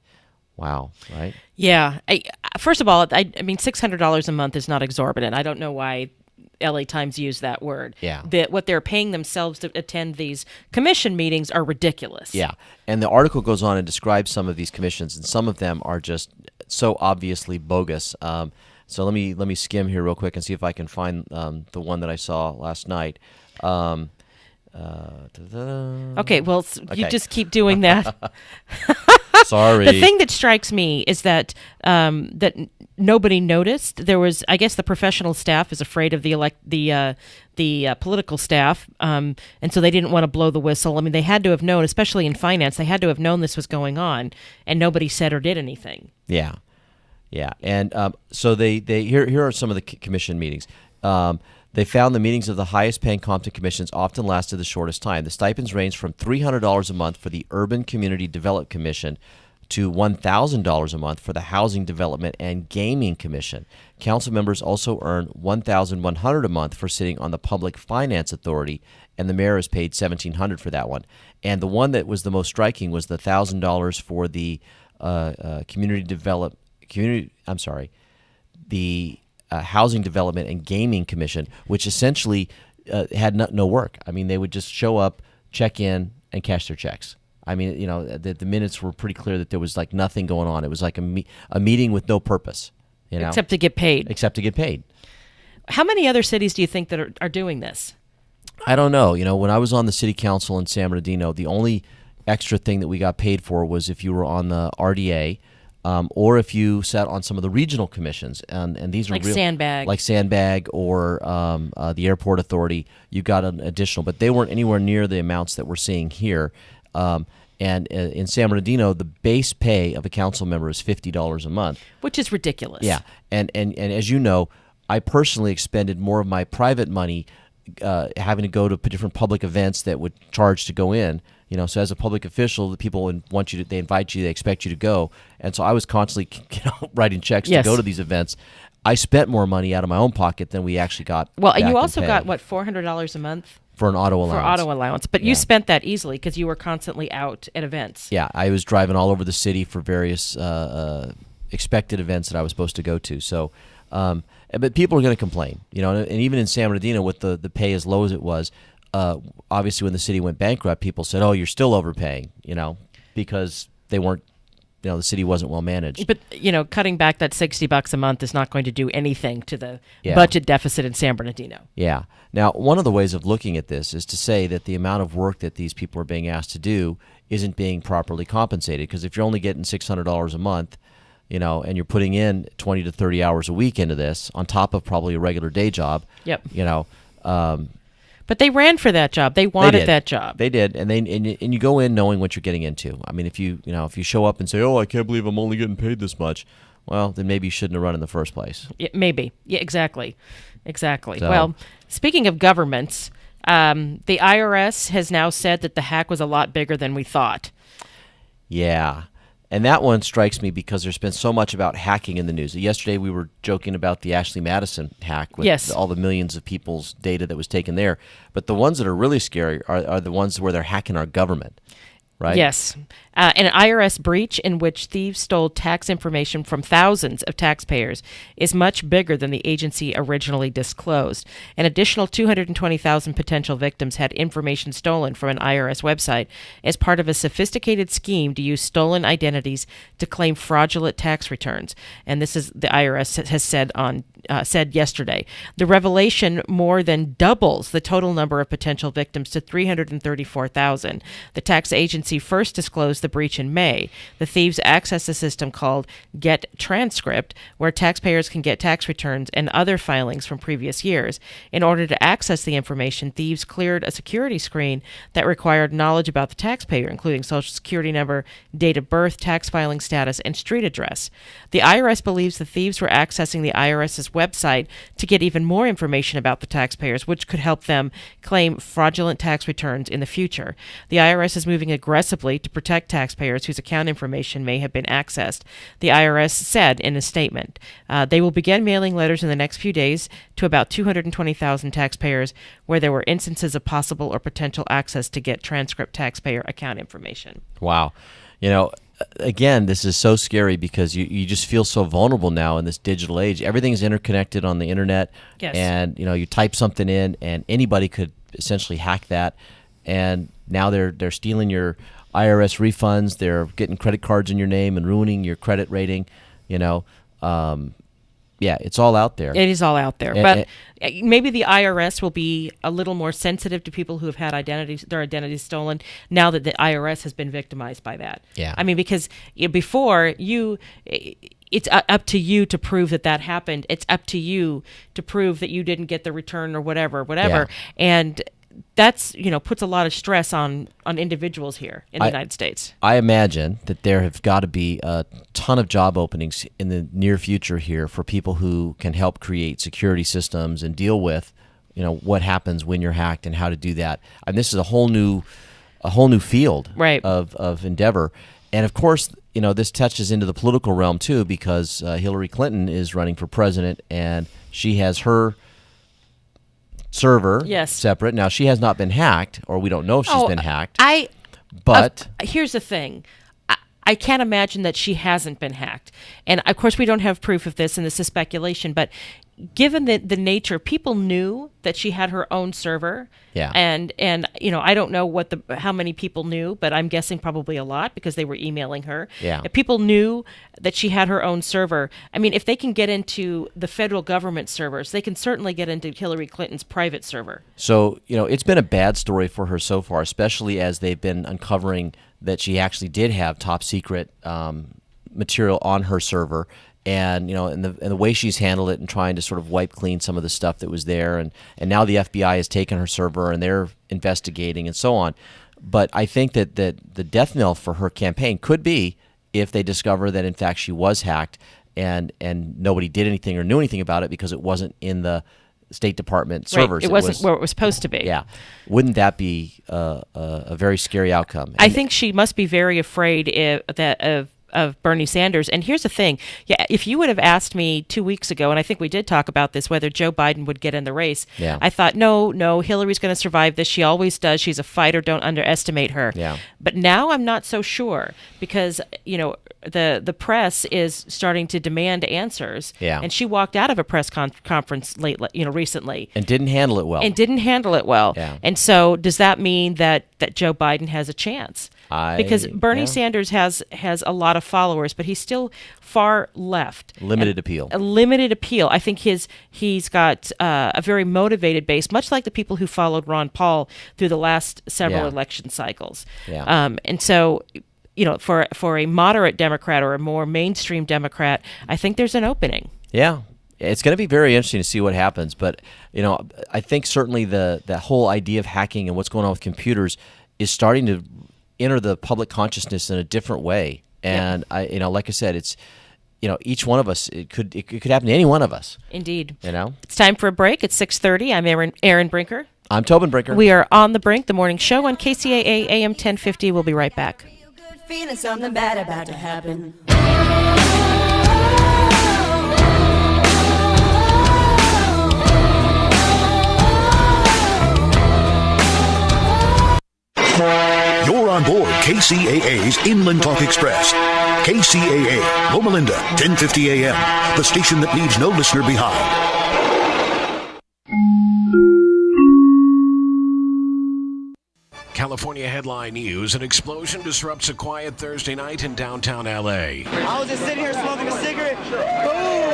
Wow, right? Yeah. First of all, I mean, $600 a month is not exorbitant. I don't know why LA Times used that word. Yeah. What they're paying themselves to attend these commission meetings are ridiculous. Yeah. And the article goes on and describes some of these commissions, and some of them are just so obviously bogus. So let me skim here real quick and see if I can find the one that I saw last night. Okay, well, you just keep doing that. Sorry. The thing that strikes me is that that nobody noticed. There was, I guess, the professional staff is afraid of the political staff, and so they didn't want to blow the whistle. I mean, they had to have known, especially in finance, they had to have known this was going on, and nobody said or did anything. Yeah, and so they here are some of the commission meetings. They found the meetings of the highest-paying Compton commissions often lasted the shortest time. The stipends ranged from $300 a month for the Urban Community Development Commission to $1,000 a month for the Housing Development and Gaming Commission. Council members also earn $1,100 a month for sitting on the Public Finance Authority, and the mayor is paid $1,700 for that one. And the one that was the most striking was the $1,000 for the Housing Development and Gaming Commission, which essentially had no work. I mean, they would just show up, check in, and cash their checks. I mean, the minutes were pretty clear that there was like nothing going on. It was like a meeting with no purpose, except to get paid. Except to get paid. How many other cities do you think that are doing this? I don't know. When I was on the city council in San Bernardino, the only extra thing that we got paid for was if you were on the RDA. Or if you sat on some of the regional commissions, and these are like Sandbag or the Airport Authority, you got an additional, but they weren't anywhere near the amounts that we're seeing here. And in San Bernardino, the base pay of a council member is $50 a month, which is ridiculous. Yeah, and as you know, I personally expended more of my private money having to go to different public events that would charge to go in. So as a public official, the people they invite you, they expect you to go. And so I was constantly writing checks to go to these events. I spent more money out of my own pocket than we actually got. Well, and you also got, $400 a month? For an auto allowance. For auto allowance. But you spent that easily because you were constantly out at events. Yeah, I was driving all over the city for various expected events that I was supposed to go to. So, but people are going to complain, and even in San Bernardino with the pay as low as it was, obviously when the city went bankrupt, people said, "Oh, you're still overpaying," because they weren't, the city wasn't well managed. But cutting back that $60 a month is not going to do anything to the budget deficit in San Bernardino. Yeah. Now, one of the ways of looking at this is to say that the amount of work that these people are being asked to do isn't being properly compensated. Because if you're only getting $600 a month, and you're putting in 20 to 30 hours a week into this on top of probably a regular day job. Yep. But they ran for that job. They wanted that job. They did, and you go in knowing what you're getting into. I mean, if you show up and say, "Oh, I can't believe I'm only getting paid this much," well, then maybe you shouldn't have run in the first place. Yeah, maybe. Yeah, exactly. So. Well, speaking of governments, the IRS has now said that the hack was a lot bigger than we thought. Yeah. And that one strikes me because there's been so much about hacking in the news. Yesterday we were joking about the Ashley Madison hack with all the millions of people's data that was taken there. But the ones that are really scary are the ones where they're hacking our government, right? Yes. An IRS breach in which thieves stole tax information from thousands of taxpayers is much bigger than the agency originally disclosed. An additional 220,000 potential victims had information stolen from an IRS website as part of a sophisticated scheme to use stolen identities to claim fraudulent tax returns. And this is the IRS has said yesterday. The revelation more than doubles the total number of potential victims to 334,000. The tax agency first disclosed the breach in May. The thieves accessed a system called Get Transcript, where taxpayers can get tax returns and other filings from previous years. In order to access the information, thieves cleared a security screen that required knowledge about the taxpayer, including social security number, date of birth, tax filing status, and street address. The IRS believes the thieves were accessing the IRS's website to get even more information about the taxpayers, which could help them claim fraudulent tax returns in the future. The IRS is moving aggressively to protect taxpayers whose account information may have been accessed. The IRS said in a statement, they will begin mailing letters in the next few days to about 220,000 taxpayers where there were instances of possible or potential access to Get Transcript taxpayer account information. Wow. Again, this is so scary because you just feel so vulnerable now in this digital age. Everything's interconnected on the internet. Yes. And you type something in and anybody could essentially hack that. And now they're stealing your IRS refunds. They're getting credit cards in your name and ruining your credit rating. Yeah, it's all out there. It is all out there. But maybe the IRS will be a little more sensitive to people who have had their identities stolen now that the IRS has been victimized by that. Yeah. I mean, because before it's up to you to prove that happened. It's up to you to prove that you didn't get the return or whatever. Yeah. And that's, puts a lot of stress on individuals here in the United States. I imagine that there have got to be a ton of job openings in the near future here for people who can help create security systems and deal with, what happens when you're hacked and how to do that. And this is a whole new field of endeavor. And of course, this touches into the political realm too, because Hillary Clinton is running for president, and she has her server separate. Now, she has not been hacked, or we don't know if she's been hacked. But here's the thing. I can't imagine that she hasn't been hacked. And of course, we don't have proof of this, and this is speculation, but given the nature, people knew that she had her own server. Yeah. And I don't know how many people knew, but I'm guessing probably a lot because they were emailing her. Yeah. If people knew that she had her own server. I mean, if they can get into the federal government servers, they can certainly get into Hillary Clinton's private server. So, it's been a bad story for her so far, especially as they've been uncovering that she actually did have top secret material on her server. And and the way she's handled it and trying to sort of wipe clean some of the stuff that was there, and now the FBI has taken her server and they're investigating and so on. But I think that the death knell for her campaign could be if they discover that in fact she was hacked and nobody did anything or knew anything about it because it wasn't in the State Department servers. It wasn't where it was supposed to be. Yeah, wouldn't that be a very scary outcome? I think she must be very afraid of Bernie Sanders. And here's the thing. Yeah, if you would have asked me 2 weeks ago, and I think we did talk about this, whether Joe Biden would get in the race, I thought, no, Hillary's going to survive this. She always does. She's a fighter. Don't underestimate her. Yeah. But now I'm not so sure because, the press is starting to demand answers. Yeah. And she walked out of a press conference recently. And didn't handle it well. Yeah. And so does that mean that Joe Biden has a chance? Because Bernie Sanders has a lot of followers, but he's still far left. Limited appeal. A limited appeal. I think he's got a very motivated base, much like the people who followed Ron Paul through the last several election cycles. Yeah. And so, for a moderate Democrat or a more mainstream Democrat, I think there's an opening. Yeah. It's going to be very interesting to see what happens. But, I think certainly the whole idea of hacking and what's going on with computers is starting to enter the public consciousness in a different way. And like I said, it's each one of us, it could happen to any one of us. Indeed. It's time for a break. It's 6:30. I'm Aaron Brinker. I'm Tobin Brinker. We are on the Brink, the morning show on KCAA AM 1050. We'll be right back. Feeling something bad about to happen. You're on board KCAA's Inland Talk Express. KCAA, Loma Linda, 1050 AM, the station that leaves no listener behind. California headline news: an explosion disrupts a quiet Thursday night in downtown LA. I was just sitting here smoking a cigarette. Boom!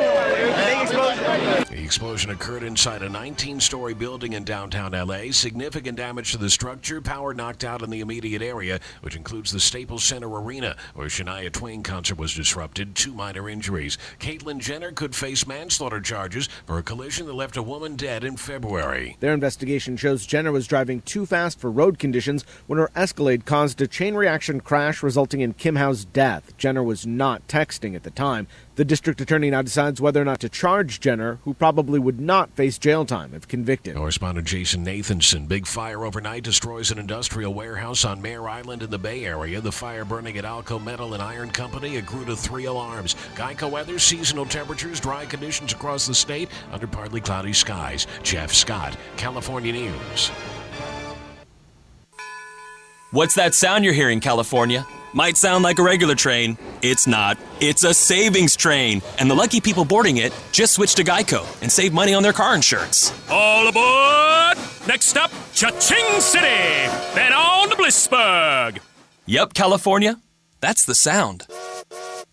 Big explosion. The explosion occurred inside a 19-story building in downtown LA. Significant damage to the structure. Power knocked out in the immediate area, which includes the Staples Center Arena, where Shania Twain concert was disrupted. 2 minor injuries. Caitlyn Jenner could face manslaughter charges for a collision that left a woman dead in February. Their investigation shows Jenner was driving too fast for road conditions when her Escalade caused a chain reaction crash resulting in Kim Howe's death. Jenner was not texting at the time. The district attorney now decides whether or not to charge Jenner, who probably would not face jail time if convicted. Correspondent Jason Nathanson. Big fire overnight destroys an industrial warehouse on Mare Island in the Bay Area. The fire burning at Alco Metal and Iron Company. It grew to 3 alarms. Geico weather, seasonal temperatures, dry conditions across the state under partly cloudy skies. Jeff Scott, California News. What's that sound you're hearing, California? Might sound like a regular train. It's not. It's a savings train. And the lucky people boarding it just switched to Geico and saved money on their car insurance. All aboard! Next stop, Cha-Ching City. Then on to Blissburg. Yep, California. That's the sound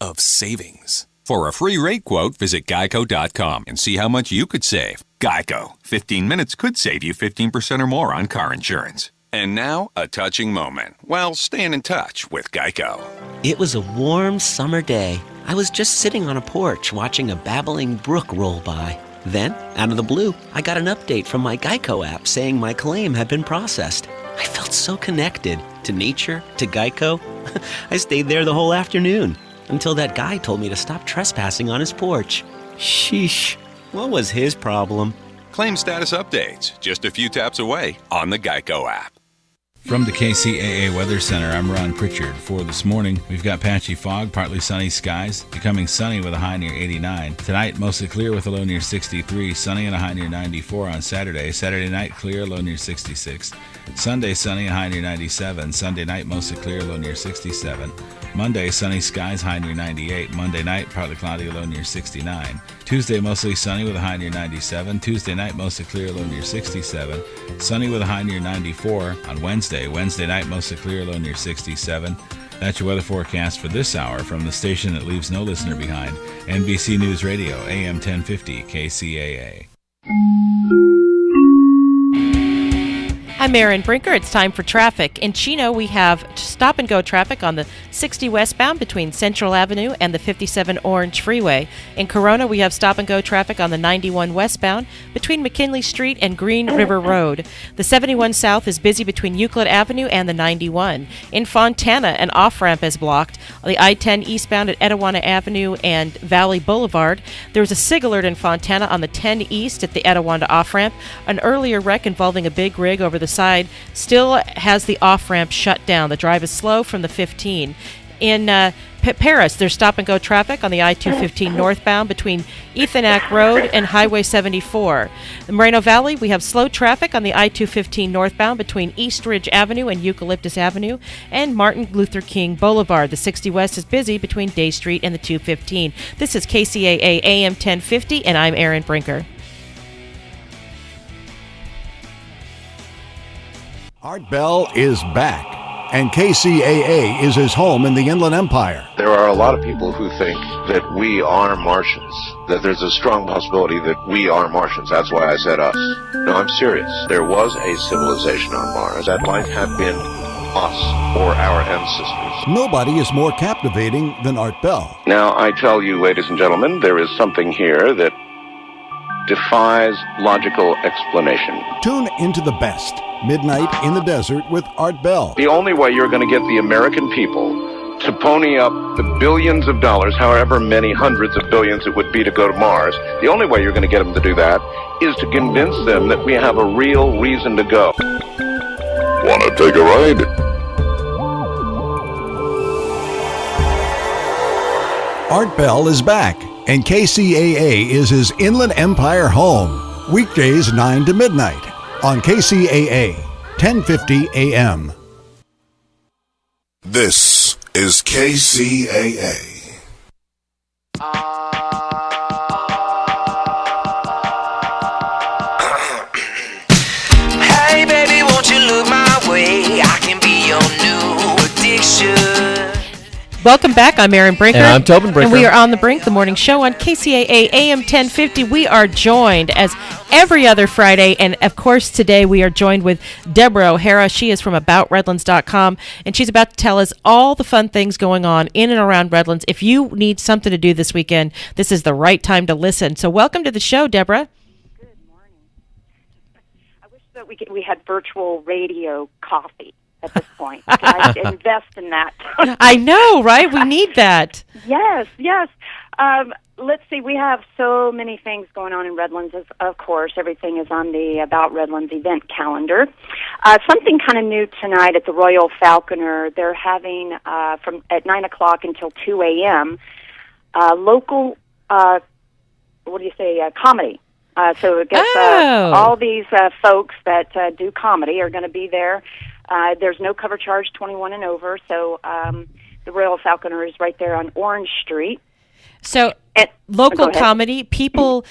of savings. For a free rate quote, visit geico.com and see how much you could save. Geico. 15 minutes could save you 15% or more on car insurance. And now, a touching moment. Well, staying in touch with Geico. It was a warm summer day. I was just sitting on a porch watching a babbling brook roll by. Then, out of the blue, I got an update from my Geico app saying my claim had been processed. I felt so connected to nature, to Geico. I stayed there the whole afternoon until that guy told me to stop trespassing on his porch. Sheesh, what was his problem? Claim status updates, just a few taps away on the Geico app. From the Kcaa Weather Center, I'm Ron Pritchard. For this morning, we've got patchy fog, partly sunny skies, becoming sunny with a high near 89. Tonight, mostly clear with a low near 63, sunny and a high near 94 on Saturday. Saturday night, clear, low near 66. Sunday, sunny, a high near 97. Sunday night, mostly clear, low near 67. Monday, sunny skies, high near 98. Monday night, partly cloudy, low near 69. Tuesday, mostly sunny with a high near 97. Tuesday night, mostly clear, low near 67. Sunny with a high near 94 on Wednesday. Wednesday night, mostly clear, low near 67. That's your weather forecast for this hour from the station that leaves no listener behind, NBC News Radio, AM 1050, KCAA. I'm Erin Brinker. It's time for traffic. In Chino, we have stop-and-go traffic on the 60 westbound between Central Avenue and the 57 Orange Freeway. In Corona, we have stop-and-go traffic on the 91 westbound between McKinley Street and Green River Road. The 71 south is busy between Euclid Avenue and the 91. In Fontana, an off-ramp is blocked. On the I-10 eastbound at Etowah Avenue and Valley Boulevard. There was a SIG alert in Fontana on the 10 east at the Etowah off-ramp. An earlier wreck involving a big rig over the side still has the off-ramp shut down. The drive is slow from the 15. In Paris, there's stop-and-go traffic on the I-215 northbound between Ethonac Road and Highway 74. In Moreno Valley, we have slow traffic on the I-215 northbound between East Ridge Avenue and Eucalyptus Avenue and Martin Luther King Boulevard. The 60 West is busy between Day Street and the 215. This is KCAA AM 1050, and I'm Erin Brinker. Art Bell is back, and KCAA is his home in the Inland Empire. There are a lot of people who think that we are Martians, that there's a strong possibility that we are Martians. That's why I said us. No, I'm serious. There was a civilization on Mars. That life had been us or our ancestors. Nobody is more captivating than Art Bell. Now, I tell you, ladies and gentlemen, there is something here that defies logical explanation. Tune into the best. Midnight in the Desert with Art Bell. The only way you're going to get the American people to pony up the billions of dollars, however many hundreds of billions it would be to go to Mars, the only way you're going to get them to do that is to convince them that we have a real reason to go. Want to take a ride? Art Bell is back, and KCAA is his Inland Empire home. Weekdays 9 to midnight. On KCAA, 1050 AM. This is KCAA. Hey baby, won't you look my way? I can be your new addiction. Welcome back. I'm Erin Brinker. And I'm Tobin Brinker. And we are on the Brink, the morning show on KCAA AM 1050. We are joined as every other Friday, and of course today we are joined with Deborah O'Hara. She is from AboutRedlands.com, and she's about to tell us all the fun things going on in and around Redlands. If you need something to do this weekend, this is the right time to listen. So welcome to the show, Deborah. Good morning. I wish that we had virtual radio coffee at this point. I invest in that. I know, right? We need that. Yes. Let's see. We have so many things going on in Redlands. Of course, everything is on the About Redlands event calendar. Something kind of new tonight at the Royal Falconer. They're having from at 9 o'clock until 2 a.m. Local. Comedy. So I guess all these folks that do comedy are going to be there. There's no cover charge, 21 and over. So the Royal Falconer is right there on Orange Street. So local comedy, people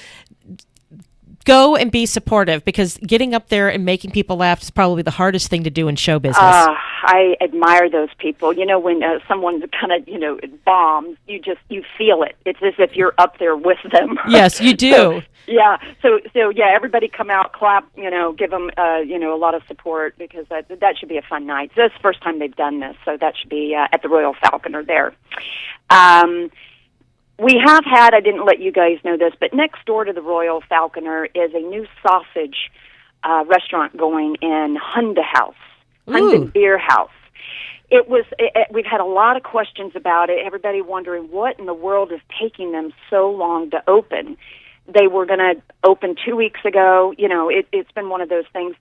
go and be supportive, because getting up there and making people laugh is probably the hardest thing to do in show business. I admire those people. You know, when someone kind of, bombs, you feel it. It's as if you're up there with them. Yes, you do. So everybody come out, clap, give them, a lot of support, because that should be a fun night. So it's the first time they've done this, so that should be at the Royal Falconer there. We have had, I didn't let you guys know this, but next door to the Royal Falconer is a new sausage restaurant going in Hunda House, Hunda Beer House. We've had a lot of questions about it, everybody wondering what in the world is taking them so long to open. They were going to open 2 weeks ago. It's been one of those things.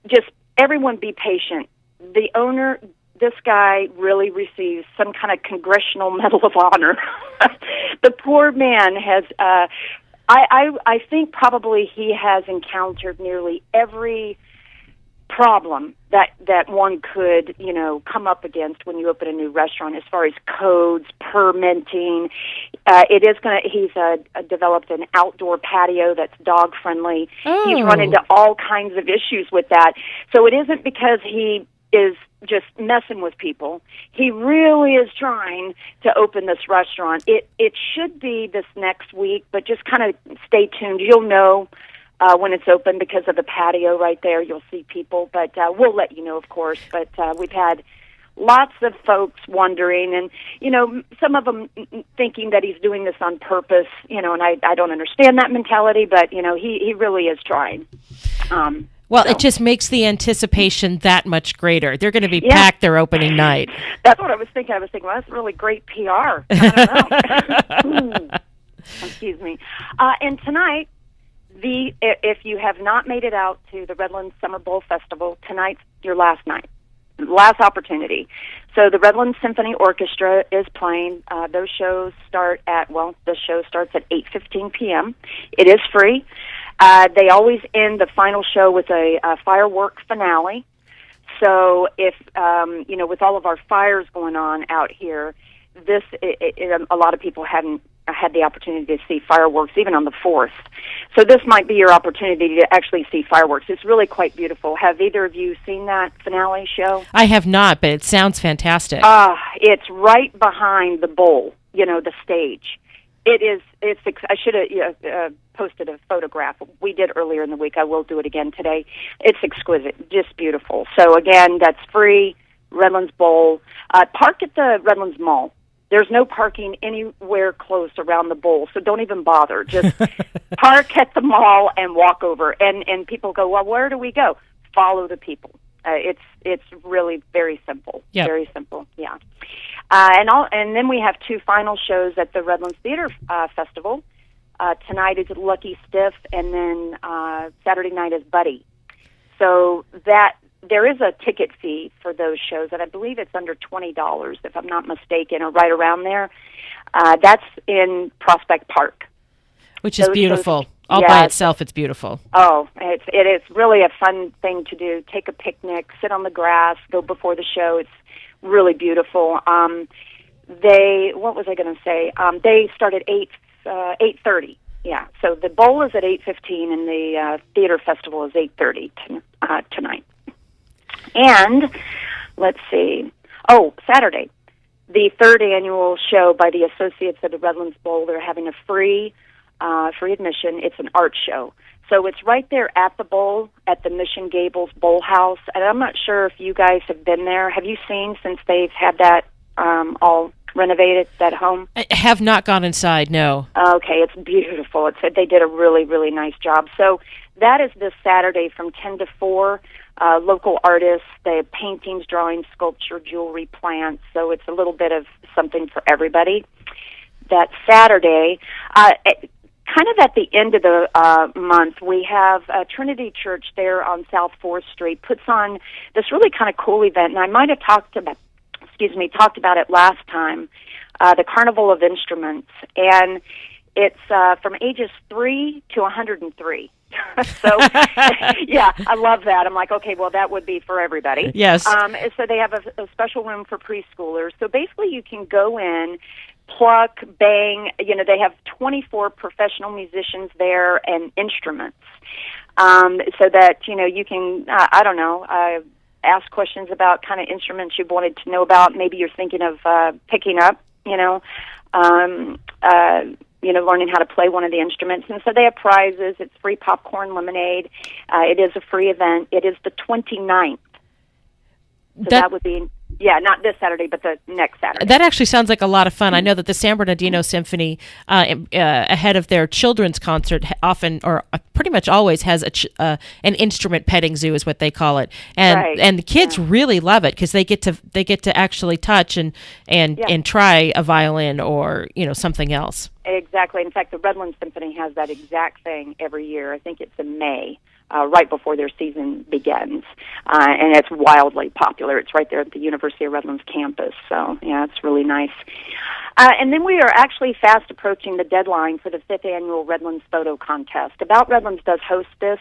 Just everyone be patient. The owner, this guy, really receives some kind of Congressional Medal of Honor. The poor man has, I think probably he has encountered nearly every problem that one could, come up against when you open a new restaurant, as far as codes, permitting. He's developed an outdoor patio that's dog friendly. Oh. He's run into all kinds of issues with that. So it isn't because he is just messing with people. He really is trying to open this restaurant. It should be this next week, but just kind of stay tuned. You'll know when it's open because of the patio right there. You'll see people, but we'll let you know, of course. But we've had lots of folks wondering, and some of them thinking that he's doing this on purpose. And I don't understand that mentality, but he really is trying. It just makes the anticipation that much greater. They're going to be packed their opening night. That's what I was thinking. Well, that's really great PR. I don't know. Excuse me. And tonight, if you have not made it out to the Redlands Summer Bowl Festival, tonight's your last night, last opportunity. So the Redlands Symphony Orchestra is playing. Those shows start the show starts at 8:15 p.m. It is free. They always end the final show with a firework finale. So if, with all of our fires going on out here, a lot of people hadn't had the opportunity to see fireworks even on the 4th. So this might be your opportunity to actually see fireworks. It's really quite beautiful. Have either of you seen that finale show? I have not, but it sounds fantastic. It's right behind the bowl, the stage. I should have posted a photograph. We did earlier in the week. I will do it again today. It's exquisite, just beautiful. So again, that's free, Redlands Bowl. Park at the Redlands Mall. There's no parking anywhere close around the bowl, so don't even bother. Just park at the mall and walk over. And people go, well, where do we go? Follow the people. It's really very simple. Yep. Very simple, yeah. And then we have two final shows at the Redlands Theater Festival. Tonight is Lucky Stiff, and then Saturday night is Buddy. So there is a ticket fee for those shows, and I believe it's under $20, if I'm not mistaken, or right around there. That's in Prospect Park. Which is beautiful. All by itself, it's beautiful. Oh, it is really a fun thing to do. Take a picnic, sit on the grass, go before the show. It's really beautiful. What was I going to say? They start at 8:30. Yeah, so the bowl is at 8:15, and the theater festival is 8:30 tonight. And let's see. Oh, Saturday, the third annual show by the Associates of the Redlands Bowl. They're having a free admission. It's an art show. So it's right there at the bowl, at the Mission Gables Bowl House. And I'm not sure if you guys have been there. Have you seen since they've had that all renovated, that home? I have not gone inside, no. Okay, it's beautiful. They did a really, really nice job. So that is this Saturday from 10 to 4. Local artists, they have paintings, drawings, sculpture, jewelry, plants. So it's a little bit of something for everybody. That Saturday, kind of at the end of the month, we have Trinity Church there on South 4th Street puts on this really kind of cool event, and I might have talked about it last time, the Carnival of Instruments, and it's from ages 3 to 103. So, yeah, I love that. I'm like, okay, well, that would be for everybody. Yes. So they have a special room for preschoolers. So basically you can go in, pluck, bang. They have 24 professional musicians there and instruments, so that you can ask questions about kind of instruments you've wanted to know about. Maybe you're thinking of picking up, learning how to play one of the instruments. And so they have prizes. It's free popcorn lemonade. It is a free event. It is the 29th. So that would be, not this Saturday, but the next Saturday. That actually sounds like a lot of fun. I know that the San Bernardino Symphony, ahead of their children's concert, often or pretty much always has an instrument petting zoo, is what they call it, and the kids really love it because they get to actually touch and try a violin or something else. Exactly. In fact, the Redlands Symphony has that exact thing every year. I think it's in May. Right before their season begins, and it's wildly popular. It's right there at the University of Redlands campus, so it's really nice. And then we are actually fast approaching the deadline for the 5th annual Redlands Photo Contest. About Redlands does host this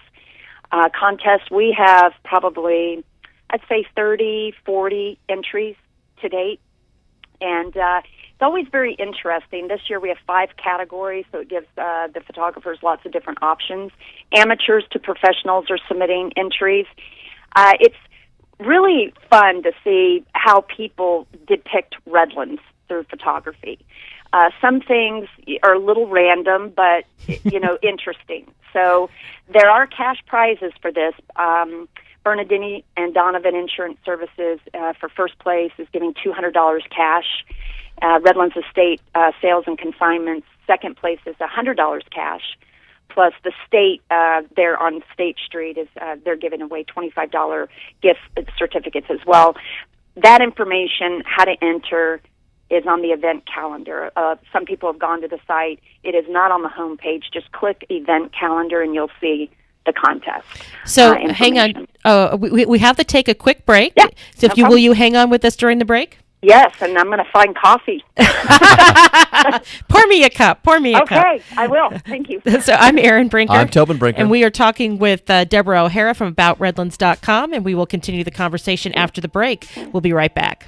contest. We have probably, I'd say 30, 40 entries to date, and it's always very interesting. This year we have 5 categories, so it gives the photographers lots of different options. Amateurs to professionals are submitting entries. It's really fun to see how people depict Redlands through photography. Some things are a little random, but interesting. So there are cash prizes for this. Bernardini and Donovan Insurance Services for first place is giving $200 cash. Redlands Estate Sales and Consignments, second place is $100 cash. Plus the state there on State Street is they're giving away $25 gift certificates as well. That information, how to enter, is on the event calendar. Some people have gone to the site. It is not on the home page. Just click event calendar and you'll see the contest. So hang on. We have to take a quick break. Yeah, so will you hang on with us during the break? Yes, and I'm going to find coffee. Pour me a cup. Okay, I will. Thank you. So I'm Erin Brinker. I'm Tobin Brinker. And we are talking with Deborah O'Hara from AboutRedlands.com, and we will continue the conversation after the break. We'll be right back.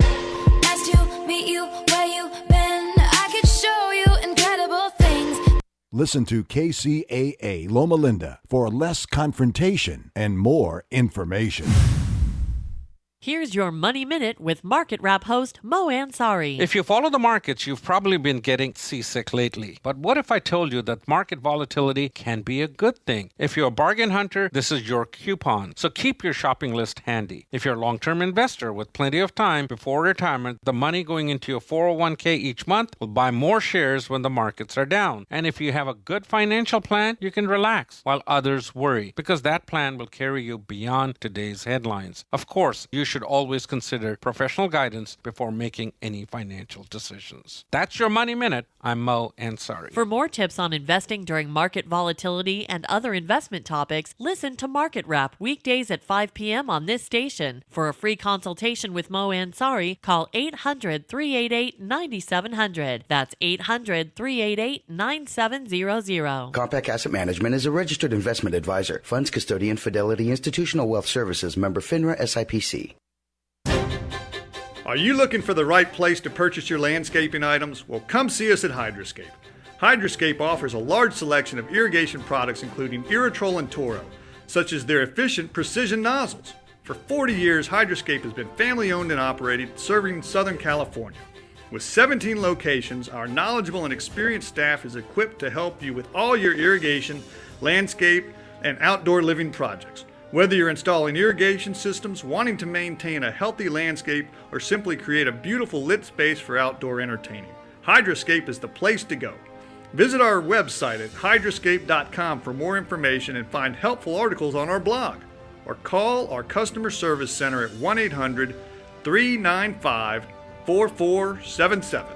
Nice to meet you where you've been. I could show you incredible things. Listen to KCAA Loma Linda for less confrontation and more information. Here's your Money Minute with Market Wrap host Mo Ansari. If you follow the markets, you've probably been getting seasick lately. But what if I told you that market volatility can be a good thing? If you're a bargain hunter, this is your coupon. So keep your shopping list handy. If you're a long-term investor with plenty of time before retirement, the money going into your 401k each month will buy more shares when the markets are down. And if you have a good financial plan, you can relax while others worry, because that plan will carry you beyond today's headlines. Of course, you should always consider professional guidance before making any financial decisions. That's your Money Minute. I'm Mo Ansari. For more tips on investing during market volatility and other investment topics, listen to Market Wrap weekdays at 5 p.m. on this station. For a free consultation with Mo Ansari, call 800-388-9700. That's 800-388-9700. Compact Asset Management is a registered investment advisor. Funds custodian, Fidelity Institutional Wealth Services, member FINRA SIPC. Are you looking for the right place to purchase your landscaping items? Well, come see us at Hydroscape. Hydroscape offers a large selection of irrigation products including Irritrol and Toro, such as their efficient precision nozzles. For 40 years, Hydroscape has been family-owned and operated, serving Southern California. With 17 locations, our knowledgeable and experienced staff is equipped to help you with all your irrigation, landscape, and outdoor living projects. Whether you're installing irrigation systems, wanting to maintain a healthy landscape, or simply create a beautiful lit space for outdoor entertaining, Hydroscape is the place to go. Visit our website at hydroscape.com for more information and find helpful articles on our blog. Or call our customer service center at 1-800-395-4477.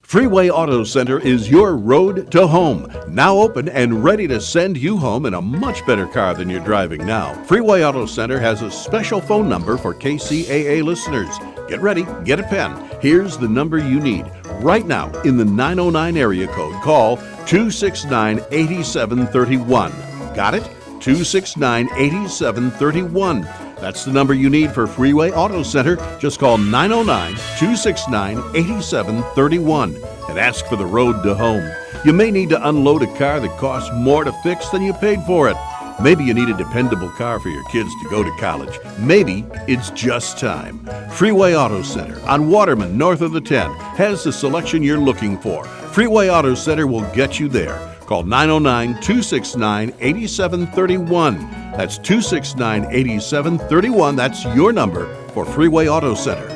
Freeway Auto Center is your road to home. Now open and ready to send you home in a much better car than you're driving now. Freeway Auto Center has a special phone number for KCAA listeners. Get ready, get a pen. Here's the number you need. Right now, in the 909 area code, call 269-8731. Got it? 269-8731. That's the number you need for Freeway Auto Center. Just call 909-269-8731 and ask for the road to home. You may need to unload a car that costs more to fix than you paid for it. Maybe you need a dependable car for your kids to go to college. Maybe it's just time. Freeway Auto Center on Waterman, north of the 10, has the selection you're looking for. Freeway Auto Center will get you there. Call 909-269-8731. That's 269-8731. That's your number for Freeway Auto Center.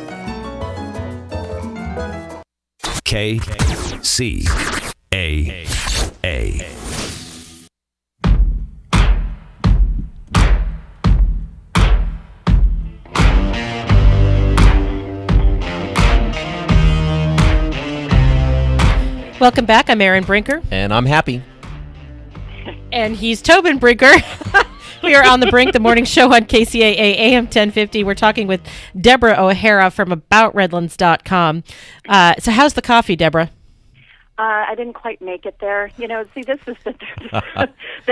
Kcaa. Welcome back. I'm Aaron Brinker. And I'm happy. And he's Tobin Brinker. We are on the Brink, the morning show on KCAA AM 1050. We're talking with Deborah O'Hara from AboutRedlands.com. So how's the coffee, Deborah? I didn't quite make it there. You know, see, this is the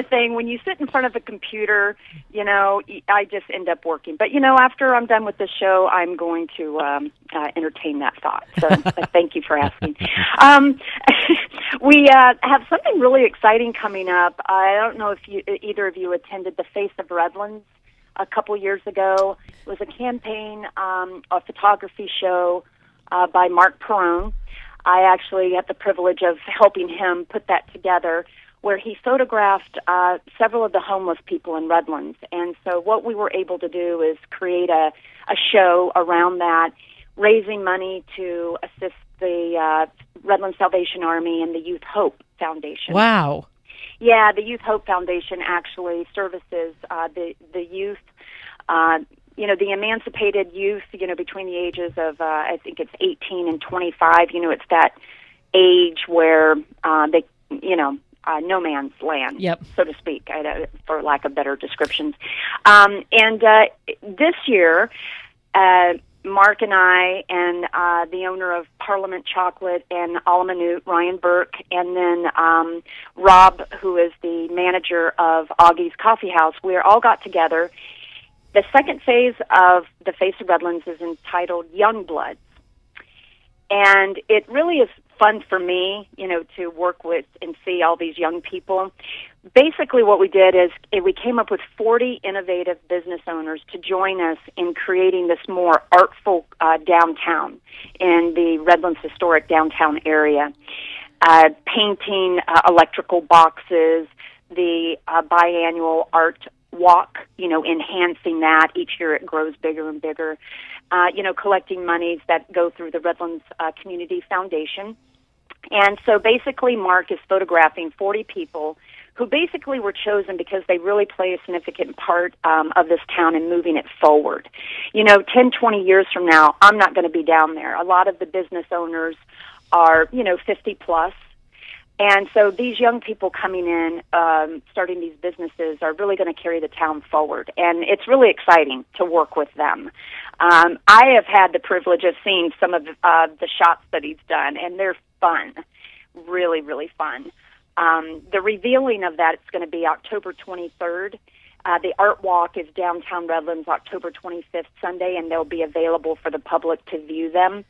thing. When you sit in front of a computer, you know, I just end up working. But, you know, after I'm done with the show, I'm going to entertain that thought. So thank you for asking. We have something really exciting coming up. I don't know if either of you attended the Face of Redlands a couple years ago. It was a campaign, a photography show by Mark Perrone. I actually had the privilege of helping him put that together, where he photographed several of the homeless people in Redlands. And so what we were able to do is create a show around that, raising money to assist the Redlands Salvation Army and the Youth Hope Foundation. Wow. Yeah, the Youth Hope Foundation actually services the youth, you know, the emancipated youth, you know, between the ages of, I think it's 18 and 25. You know, it's that age where they, you know, no man's land, so to speak, for lack of better descriptions. And this year, Mark and I and the owner of Parliament Chocolate and Alamanute, Ryan Burke, and then Rob, who is the manager of Augie's Coffee House, we all got together. The second phase of the Face of Redlands is entitled Young Bloods. And it really is fun for me, you know, to work with and see all these young people. Basically what we did is we came up with 40 innovative business owners to join us in creating this more artful downtown in the Redlands historic downtown area. Painting electrical boxes, the biannual art walk, you know, enhancing that. Each year it grows bigger and bigger. You know, collecting monies that go through the Redlands Community Foundation. And so basically Mark is photographing 40 people who basically were chosen because they really play a significant part of this town in moving it forward. You know, 10, 20 years from now, I'm not going to be down there. A lot of the business owners are, you know, 50 plus. And so these young people coming in, starting these businesses, are really going to carry the town forward. And it's really exciting to work with them. I have had the privilege of seeing some of the shots that he's done, and they're fun, really, really fun. The revealing of that, it's going to be October 23rd. The Art Walk is downtown Redlands, October 25th, Sunday, and they'll be available for the public to view them.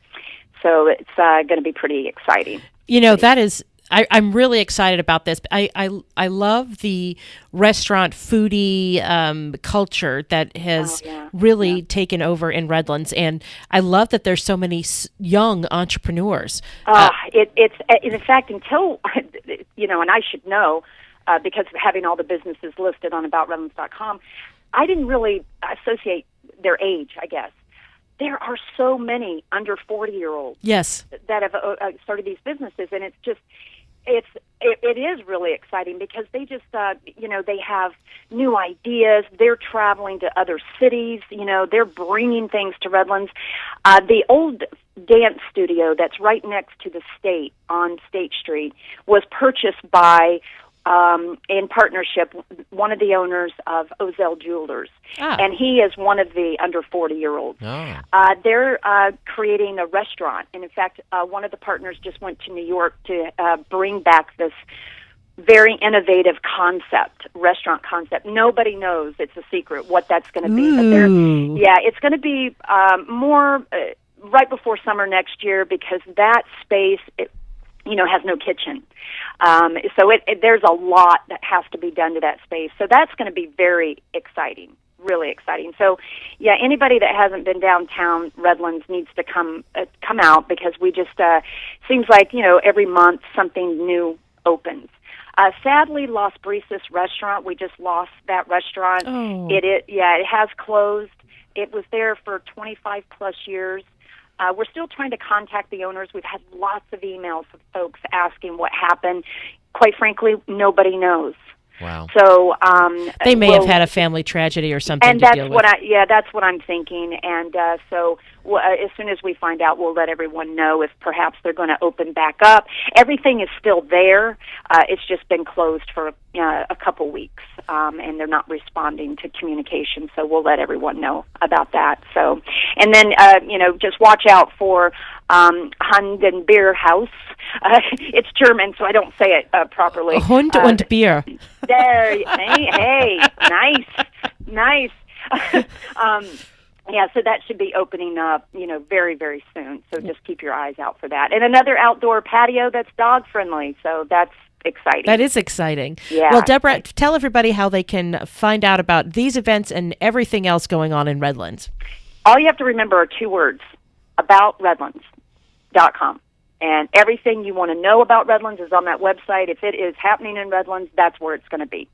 So it's going to be pretty exciting. You know, that is... I'm really excited about this. I love the restaurant foodie culture that has really taken over in Redlands, and I love that there's so many young entrepreneurs. It's in fact, until you know, and I should know because of having all the businesses listed on AboutRedlands.com, I didn't really associate their age, I guess. There are so many under 40-year-olds that have started these businesses, and it's just it is really exciting because they just you know, they have new ideas. They're traveling to other cities. You know, they're bringing things to Redlands. The old dance studio that's right next to the State on State Street was purchased by in partnership, one of the owners of Ozell Jewelers. And he is one of the under 40-year-olds. They're creating a restaurant. And in fact, one of the partners just went to New York to bring back this very innovative restaurant concept. Nobody knows, it's a secret, what that's going to be. But it's going to be more right before summer next year, because that space, has no kitchen. So there's a lot that has to be done to that space. So that's going to be very exciting, really exciting. So, anybody that hasn't been downtown Redlands needs to come out, because we just seems like every month something new opens. Sadly, Las Brisas restaurant, we just lost that restaurant. Oh. It has closed. It was there for 25 plus years. We're still trying to contact the owners. We've had lots of emails of folks asking what happened. Quite frankly, nobody knows. Wow. So they may have had a family tragedy or something and to that's deal with. what that's what I'm thinking. And so as soon as we find out, we'll let everyone know if perhaps they're going to open back up. Everything is still there. It's just been closed for a couple weeks, and they're not responding to communication. So we'll let everyone know about that. So, and then just watch out for Hund and Beer House. It's German, so I don't say it properly. Hund und Bier. There, hey, nice. So that should be opening up, very, very soon. So just keep your eyes out for that. And another outdoor patio that's dog friendly. So that's exciting. That is exciting. Yeah. Well, Deborah, tell everybody how they can find out about these events and everything else going on in Redlands. All you have to remember are 2 words: aboutredlands.com. And everything you want to know about Redlands is on that website. If it is happening in Redlands, that's where it's going to be.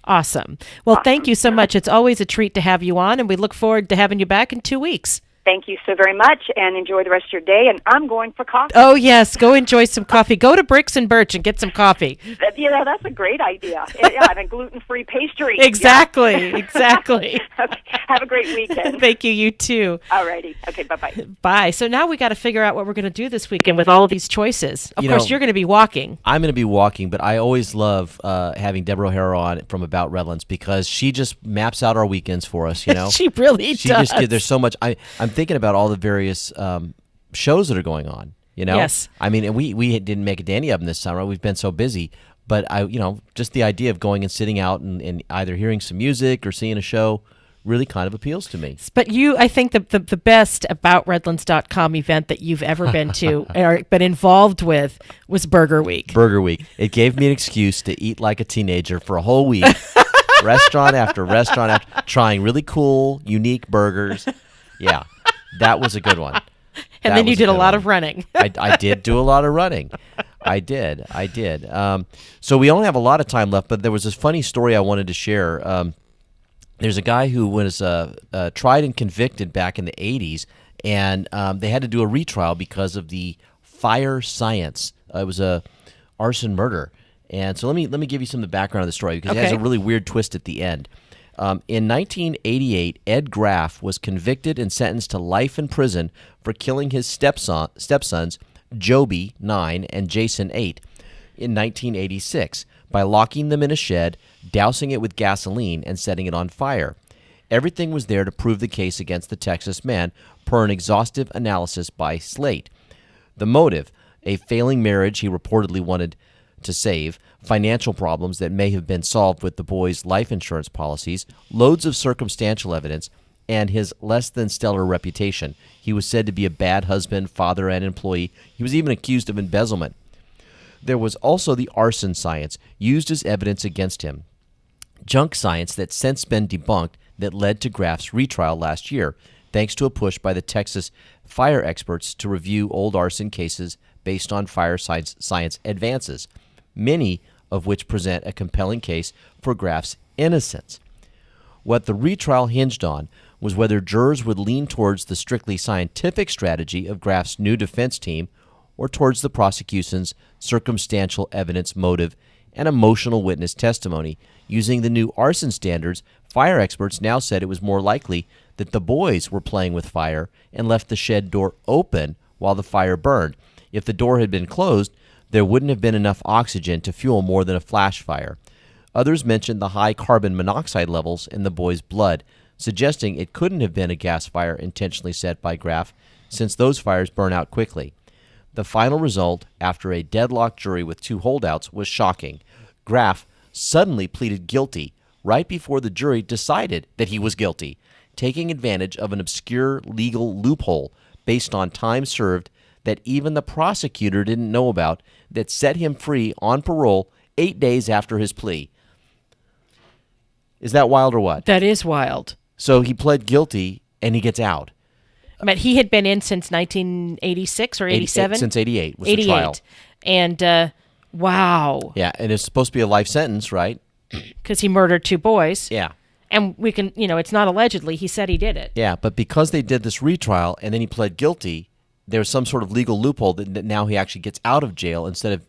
Awesome. Well, thank you so much. It's always a treat to have you on, and we look forward to having you back in 2 weeks. Thank you so very much, and enjoy the rest of your day. And I'm going for coffee. Oh, yes. Go enjoy some coffee. Go to Bricks and Birch and get some coffee. That's a great idea. And a gluten-free pastry. Exactly. Okay. Have a great weekend. Thank you. You too. All righty. Okay, bye-bye. Bye. So now we got to figure out what we're going to do this weekend with all of these choices. Of course, you're going to be walking. I'm going to be walking, but I always love having Deborah O'Hara on from About Redlands, because she just maps out our weekends for us, She really does. There's so much. I'm thinking about all the various shows that are going on, Yes. I mean, we didn't make a dandy of them this summer. We've been so busy. But, just the idea of going and sitting out and either hearing some music or seeing a show really kind of appeals to me. But I think the best aboutredlands.com event that you've ever been to or been involved with was Burger Week. Burger Week. It gave me an excuse to eat like a teenager for a whole week. Restaurant after restaurant after, trying really cool, unique burgers. Yeah, that was a good one. And then you did a lot of running. I did do a lot of running. I did. So we only have a lot of time left, but there was this funny story I wanted to share. There's a guy who was tried and convicted back in the 80s, and they had to do a retrial because of the fire science. It was a arson murder. And so let me give you some of the background of the story, because it has a really weird twist at the end. In 1988, Ed Graff was convicted and sentenced to life in prison for killing his stepsons, Joby, 9, and Jason, 8, in 1986 by locking them in a shed, dousing it with gasoline, and setting it on fire. Everything was there to prove the case against the Texas man, per an exhaustive analysis by Slate. The motive, a failing marriage he reportedly wanted to save, financial problems that may have been solved with the boys' life insurance policies, loads of circumstantial evidence, and his less than stellar reputation. He was said to be a bad husband, father, and employee. He was even accused of embezzlement. There was also the arson science used as evidence against him. Junk science that's since been debunked that led to Graff's retrial last year, thanks to a push by the Texas fire experts to review old arson cases based on fire science advances, many of which present a compelling case for Graff's innocence. What the retrial hinged on was whether jurors would lean towards the strictly scientific strategy of Graff's new defense team or towards the prosecution's circumstantial evidence motive and emotional witness testimony. Using the new arson standards, fire experts now said it was more likely that the boys were playing with fire and left the shed door open while the fire burned. If the door had been closed, there wouldn't have been enough oxygen to fuel more than a flash fire. Others mentioned the high carbon monoxide levels in the boys' blood, suggesting it couldn't have been a gas fire intentionally set by Graff, since those fires burn out quickly. The final result, after a deadlocked jury with 2 holdouts, was shocking. Graff suddenly pleaded guilty right before the jury decided that he was guilty, taking advantage of an obscure legal loophole based on time served that even the prosecutor didn't know about that set him free on parole 8 days after his plea. Is that wild or what? That is wild. So he pled guilty and he gets out. But he had been in since 1986 or 87? Since 88 was the trial. And, wow. Yeah, and it's supposed to be a life sentence, right? Because he murdered 2 boys. Yeah. And we can, it's not allegedly. He said he did it. Yeah, but because they did this retrial and then he pled guilty, there's some sort of legal loophole that now he actually gets out of jail instead of,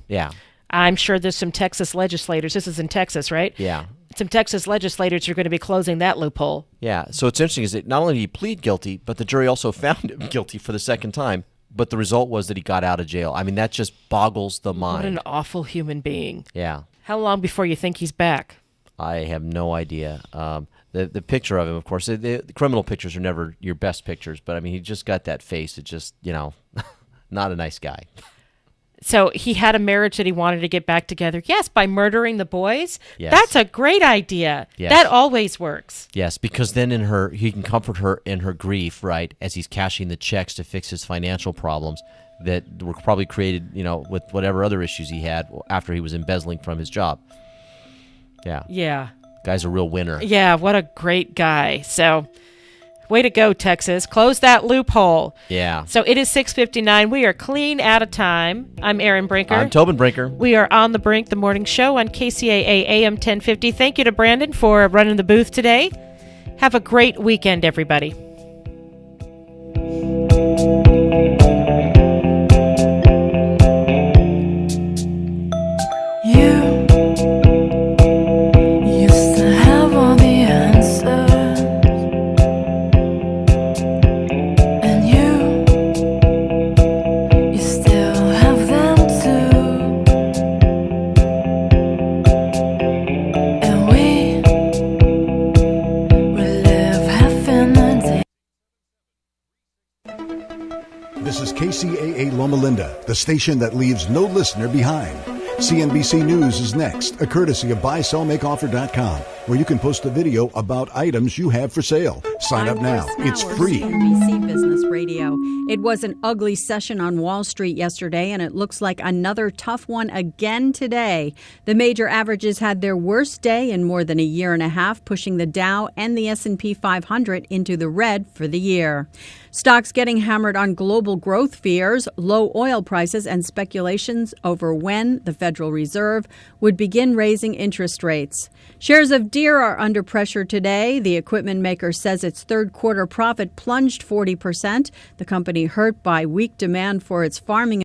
yeah. I'm sure there's some Texas legislators. This is in Texas, right? Yeah. Some Texas legislators are going to be closing that loophole. Yeah. So it's interesting is that not only did he plead guilty, but the jury also found him guilty for the second time. But the result was that he got out of jail. I mean, that just boggles the mind. What an awful human being. Yeah. How long before you think he's back? I have no idea. The picture of him, of course, the criminal pictures are never your best pictures. But, I mean, he just got that face. It just, not a nice guy. So he had a marriage that he wanted to get back together. Yes, by murdering the boys. Yes. That's a great idea. Yes. That always works. Yes, because then he can comfort her in her grief, right, as he's cashing the checks to fix his financial problems that were probably created, with whatever other issues he had after he was embezzling from his job. Yeah. Yeah. Guy's a real winner. Yeah, what a great guy. So, way to go, Texas. Close that loophole. Yeah. So it is 6:59. We are clean out of time. I'm Erin Brinker. I'm Tobin Brinker. We are on the Brink, the morning show on KCAA AM 1050. Thank you to Brandon for running the booth today. Have a great weekend, everybody. This is KCAA Loma Linda, the station that leaves no listener behind. CNBC News is next, a courtesy of BuySellMakeOffer.com, where you can post a video about items you have for sale. Sign up now. It's free. CNBC Business Radio. It was an ugly session on Wall Street yesterday, and it looks like another tough one again today. The major averages had their worst day in more than a year and a half, pushing the Dow and the S&P 500 into the red for the year. Stocks getting hammered on global growth fears, low oil prices, and speculations over when the Federal Reserve would begin raising interest rates. Shares of Deere are under pressure today. The equipment maker says its third quarter profit plunged 40%. The company hurt by weak demand for its farming